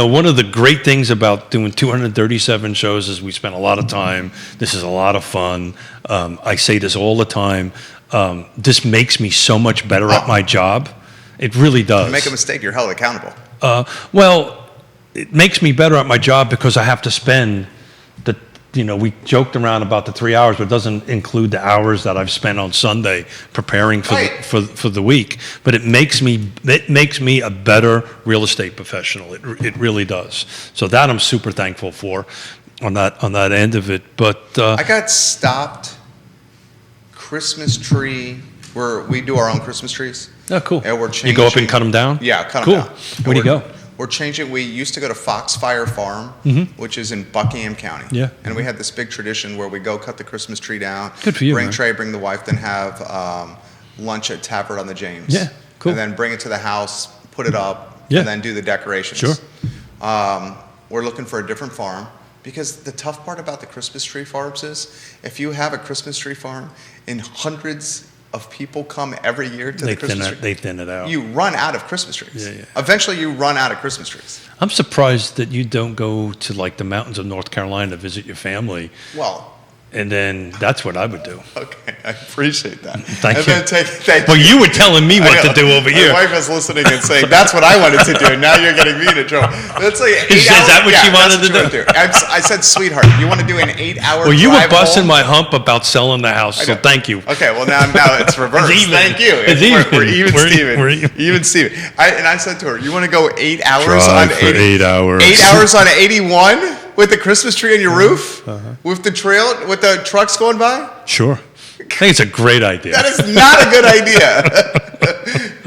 one of the great things about doing 237 shows is we spend a lot of time. This is a lot of fun. I say this all the time. This makes me so much better at my job. It really does. You make a mistake, you're held accountable. Well, it makes me better at my job because I have to spend we joked around about the 3 hours, but it doesn't include the hours that I've spent on Sunday preparing for the week. But it makes me a better real estate professional. It really does. So that I'm super thankful for on that end of it. But I got stopped. Christmas tree. We do our own Christmas trees. Oh, cool. And we're changing. You go up and cut them down? Yeah, cut cool. them down. Where'd you go? We're changing. We used to go to Foxfire Farm, which is in Buckingham County. Yeah. And we had this big tradition where we go cut the Christmas tree down. Good for you, Bring man. Trey, bring the wife, then have lunch at Tavern on the James. Yeah, cool. And then bring it to the house, put it up, Yeah. and then do the decorations. Sure. We're looking for a different farm because the tough part about the Christmas tree farms is if you have a Christmas tree farm and hundreds of people come every year to the Christmas tree. They thin it out. You run out of Christmas trees. Yeah. Eventually, you run out of Christmas trees. I'm surprised that you don't go to like the mountains of North Carolina to visit your family. Well, And then that's what I would do. okay, I appreciate that. Thank and you. Then thank Well, you. you were telling me what to do over here. My wife is listening and saying, that's what I wanted to do. Now you're getting me into trouble. That's like 8 Is hours. that what you wanted that's to what do? you wanted to do. I said, sweetheart, you want to do an 8-hour Well, you were drive busting home? my hump about selling the house, so know. thank you. Okay, well, now it's reversed. It's even. Thank you. It's We're even. even, Steven. We're even. Even Steven. And I said to her, you want to go 8 hours Drive on for 8 hours. 8 hours on 81 with the Christmas tree on your roof? With the trail, with the trucks going by? Sure. I think it's a great idea. That is not a good idea.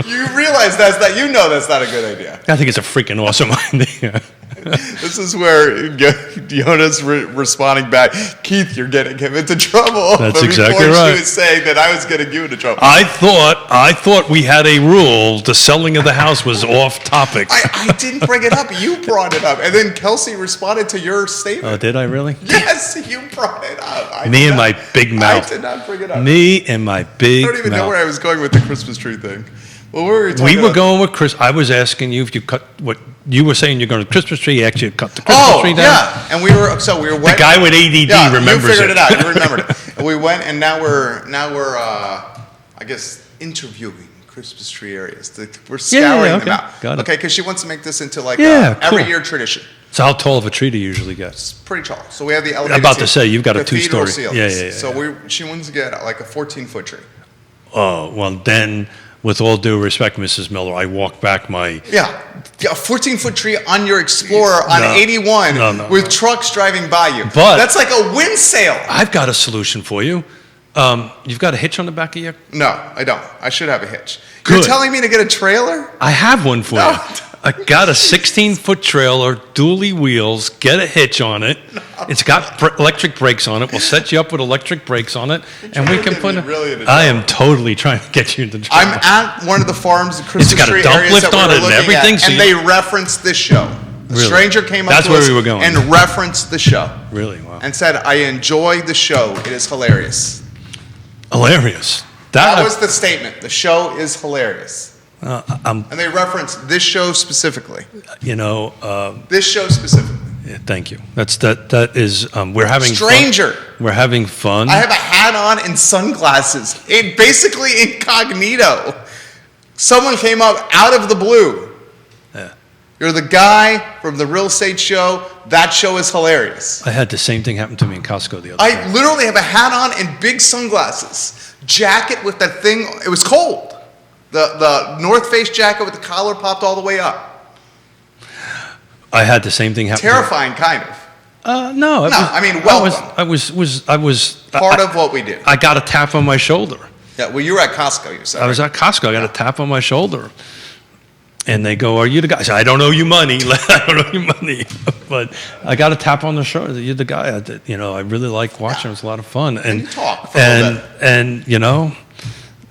You realize you know that's not a good idea. I think it's a freaking awesome idea. This is where Yona's responding back, Keith, you're getting him into trouble. That's but exactly before right. She was saying that I was getting you into trouble. I thought we had a rule. The selling of the house was off topic. I didn't bring it up. You brought it up. And then Kelsey responded to your statement. Oh, did I really? Yes, you brought it up. Me and my big mouth. I did not bring it up. Me and my big I don't even mouth. know where I was going with the Christmas tree thing. Well, where were we talking We were about? going with Chris. I was asking you if you cut what you were saying you're going to Christmas tree. You actually cut the Christmas tree down. Yeah, and we were The guy with ADD remembers you figured it out. You remembered it. And we went, and now we're I guess interviewing Christmas tree areas. We're scouring them out. Got it. Okay, because she wants to make this into like Yeah, every cool. year tradition. So how tall of a tree do you usually get? It's pretty tall. So we have the elevated. I'm about to say, you've got a cathedral two-story. ceilings. Yeah. So she wants to get like a 14-foot tree. Oh, well, then, with all due respect, Mrs. Miller, I walk back my... Yeah, a 14-foot tree on your Explorer on No. 81 No, with trucks driving by you. But- that's like a wind sail. I've got a solution for you. You've got a hitch on the back of your... No, I don't. I should have a hitch. Good. You're telling me to get a trailer? I have one for No. you. I got a 16-foot trailer, dually wheels, get a hitch on it. It's got electric brakes on it. We'll set you up with electric brakes on it, and we trying to can get put me it... really into I trouble. am totally trying to get you into trouble. I'm at one of the farms, the Christmas It's got a tree dump areas lift that we on were it and looking everything, at, so and you- they referenced this show. A Really? stranger came up That's to where us we were going. and referenced the show Really? Wow. and said, "I enjoy the show. It is hilarious." Hilarious. That was the statement. The show is hilarious. I'm, And they referenced this show specifically. This show specifically. yeah, thank you. That is, we're having Stranger. fun. We're having fun. I have a hat on and sunglasses. It basically incognito. Someone came up out of the blue. Yeah. You're the guy from the real estate show. That show is hilarious. I had the same thing happen to me in Costco the other I day. literally have a hat on and big sunglasses. Jacket with that thing. It was cold. The North Face jacket with the collar popped all the way up. I had the same thing happen. Terrifying, kind of. No, I mean, welcome. I was Part of what we do. I got a tap on my shoulder. Yeah, well, you were at Costco, you said. I was at Costco. I got a tap on my shoulder, and they go, "Are you the guy?" I said, "I don't owe you money. I don't owe you money." But I got a tap on the shoulder. You're the guy. I really like watching. It's a lot of fun. And you talk for a little bit. and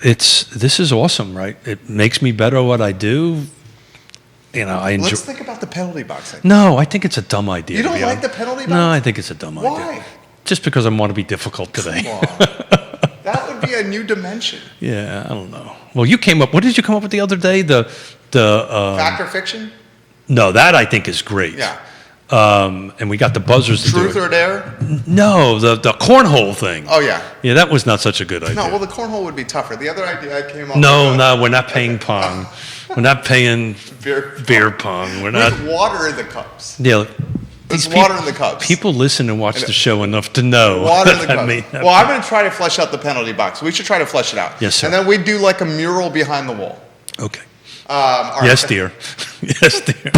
this is awesome, right? It makes me better at what I do. I enjoy. Let's think about the penalty box. No, I think it's a dumb idea. You to don't be like honest. the penalty box? No, I think it's a dumb Why? idea. Just because I want to be difficult today. Come on. That would be a new dimension. Yeah, I don't know. Well, you came up. What did you come up with the other day? Fact or fiction? No, that I think is great. Yeah. And we got the buzzers to Truth do it. or dare? No, the cornhole thing. Oh, yeah. Yeah, that was not such a good idea. No, well, the cornhole would be tougher. The other idea I came up No, with. we're not paying pong. We're not paying beer pong. We're not. With water in the cups. Yeah. There's these water in the cups. People listen and watch the show enough to know. Water in the that cups. may- Well, I'm going to try to flesh out the penalty box. We should try to flesh it out. Yes, sir. And then we do like a mural behind the wall. Okay. All right. Yes, dear. Yes, dear.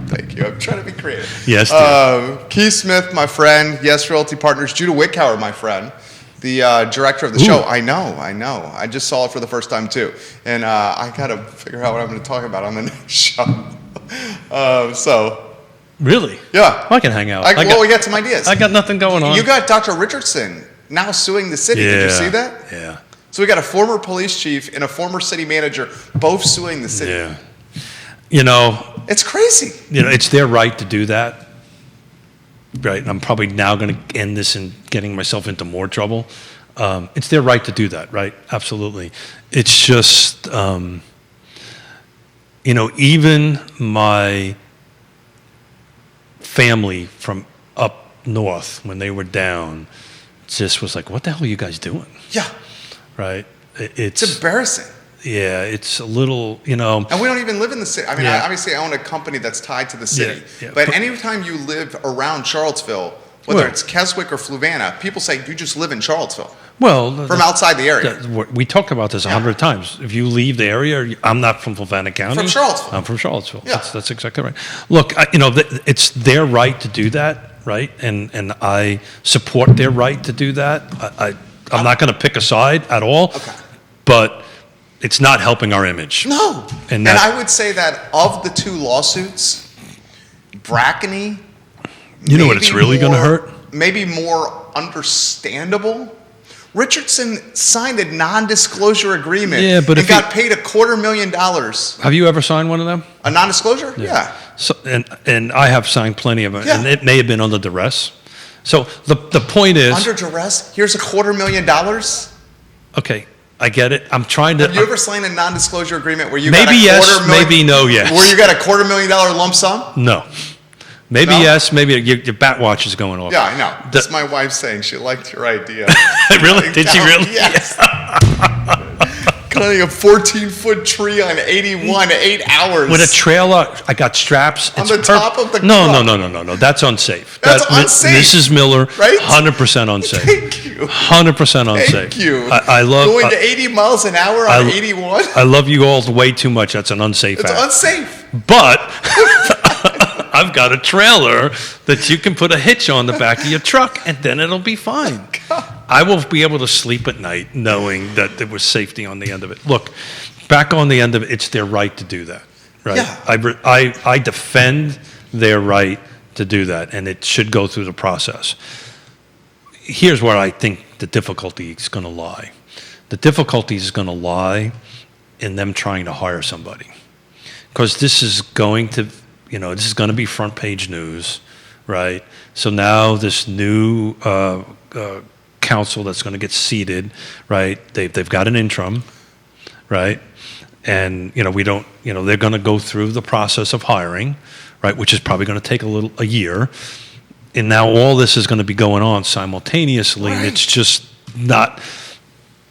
Thank you. I'm trying to be creative. Yes, dear. Keith Smith, my friend. Yes, Realty Partners. Judah Wickhauer, my friend. The director of the Ooh. show. I know. I just saw it for the first time, too. And I got to figure out what I'm going to talk about on the next show. Really? Yeah. I can hang out. We got some ideas. I got nothing going on. You got Dr. Richardson now suing the city. Did you see that? Yeah. So we got a former police chief and a former city manager both suing the city. Yeah. It's crazy. It's their right to do that. Right. I'm probably now going to end this and getting myself into more trouble. It's their right to do that, right? Absolutely. It's just, even my family from up north, when they were down, just was like, what the hell are you guys doing? Yeah. Right? It's embarrassing. Yeah, it's a little, And we don't even live in the city. I mean, Yeah. obviously, I own a company that's tied to the city. Yeah. But anytime you live around Charlottesville, whether Well- it's Keswick or Fluvanna, people say, you just live in Charlottesville Well, from outside the area. we talked about this 100 times. If you leave the area, I'm not from Fluvanna County. From Charlottesville. I'm from Charlottesville. Yeah. That's exactly right. Look, it's their right to do that, right? And I support their right to do that. I'm not going to pick a side at all. Okay. But it's not helping our image. No. And And I would say that of the two lawsuits, Brackney. You know what it's maybe really going to more- hurt? Maybe more understandable. Richardson signed a non-disclosure agreement Yeah, but and if got paid $250,000. Have you ever signed one of them? A non-disclosure? Yeah. So, and I have signed plenty of them, Yeah. and it may have been under duress. So the point is, Under duress? Here's $250,000? okay, I get it. I'm trying to. Have you ever signed a non-disclosure agreement where you Maybe got a yes, quarter million, maybe no, yes. where you got a $250,000 lump sum? No. Maybe No? yes, maybe your bat watch is going off. Yeah, I know. That's my wife saying she liked your idea. Really? Did she really? Yes. Cutting a 14-foot tree on 81, 8 hours. With a trailer, I got straps. On the top of the No, truck. no. That's unsafe. That's unsafe. Mrs. Miller, Right? 100% unsafe. Thank you. 100% unsafe. Thank you. I love going to 80 miles an hour on 81. I love you all way too much. That's an unsafe It's act. unsafe. But I've got a trailer that you can put a hitch on the back of your truck, and then it'll be fine. I will be able to sleep at night knowing that there was safety on the end of it. Look, back on the end of it, it's their right to do that, right? Yeah. I defend their right to do that, and it should go through the process. Here's where I think the difficulty is going to lie. The difficulty is going to lie in them trying to hire somebody, because this is going to be front page news, right? So now this new council that's going to get seated, right? They've got an interim, right? And they're going to go through the process of hiring, right? Which is probably going to take a year. And now all this is going to be going on simultaneously, and it's just not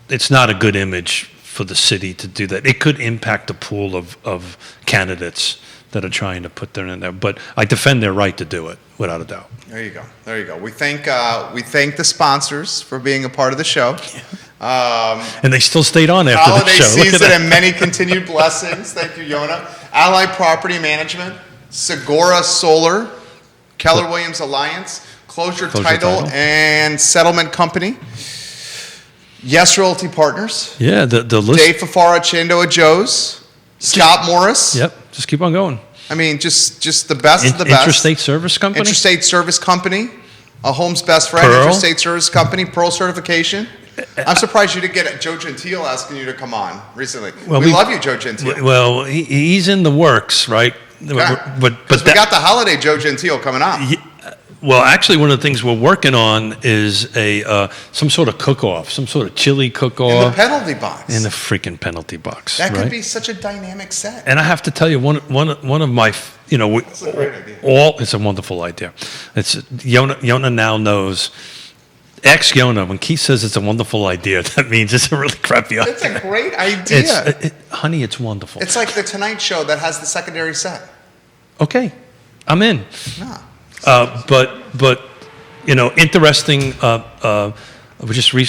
a good image for the city to do that. It could impact the pool of candidates that are trying to put their in there. But I defend their right to do it, without a doubt. There you go. We thank the sponsors for being a part of the show. And they still stayed on after the Holiday show. Look at season that. and many continued blessings. Thank you, Yona. Ally Property Management, Sigora Solar, Keller Williams Alliance, Closure Title and Settlement Company. Yes Realty Partners. Yeah, the list. Dave Fafara, Chandoa Joe's, Scott Morris. Yep, just keep on going. I mean, just the best of the best. Interstate Service Company. Interstate Service Company, a home's best friend. Pearl. Interstate Service Company, Pearl Certification. I'm surprised you didn't get Joe Gentile asking you to come on recently. We love you, Joe Gentile. Well, he's in the works, right? Okay. But we got the holiday Joe Gentile coming up. Well, actually, one of the things we're working on is some sort of cook-off, some sort of chili cook-off. In the penalty box. In the freaking penalty box. That could right? be such a dynamic set. And I have to tell you, one of my, That's a great idea. it's a wonderful idea. It's Yona now knows. Yona, when Keith says it's a wonderful idea, that means it's a really crappy idea. It's a great idea. Honey, it's wonderful. It's like the Tonight Show that has the secondary set. Okay, I'm in. No. But interesting.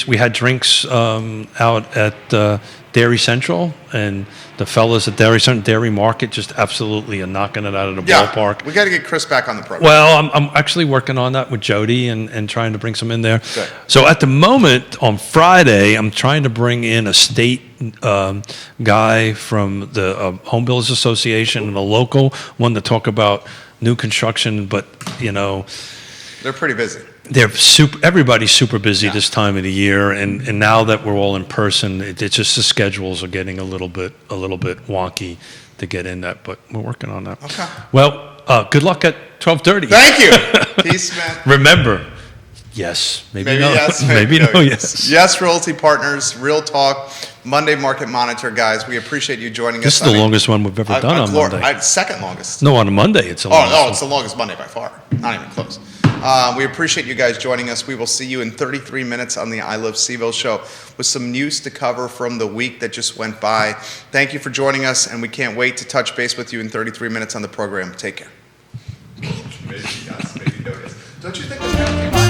We had drinks out at Dairy Central, and the fellas at Dairy Market just absolutely are knocking it out of the ballpark. We got to get Chris back on the program. Well, I'm actually working on that with Jody and trying to bring some in there. Good. So at the moment, on Friday, I'm trying to bring in a state guy from the Home Builders Association and a local one to talk about new construction, but they're pretty busy. Everybody's super busy this time of the year, and now that we're all in person, it's just the schedules are getting a little bit wonky to get in that, but we're working on that. Okay. Well, good luck at 12:30. Thank you. Peace, man. Remember, yes, maybe no, yes, maybe no, yes. Yes, Realty Partners, Real Talk, Monday Market Monitor, guys. We appreciate you joining us. This is the longest one we've ever done on Monday. Second longest. No, on a Monday it's the longest. It's the longest Monday by far. Not even close. We appreciate you guys joining us. We will see you in 33 minutes on the I Love CVille show with some news to cover from the week that just went by. Thank you for joining us, and we can't wait to touch base with you in 33 minutes on the program. Take care. Maybe yes, maybe no. Don't you think the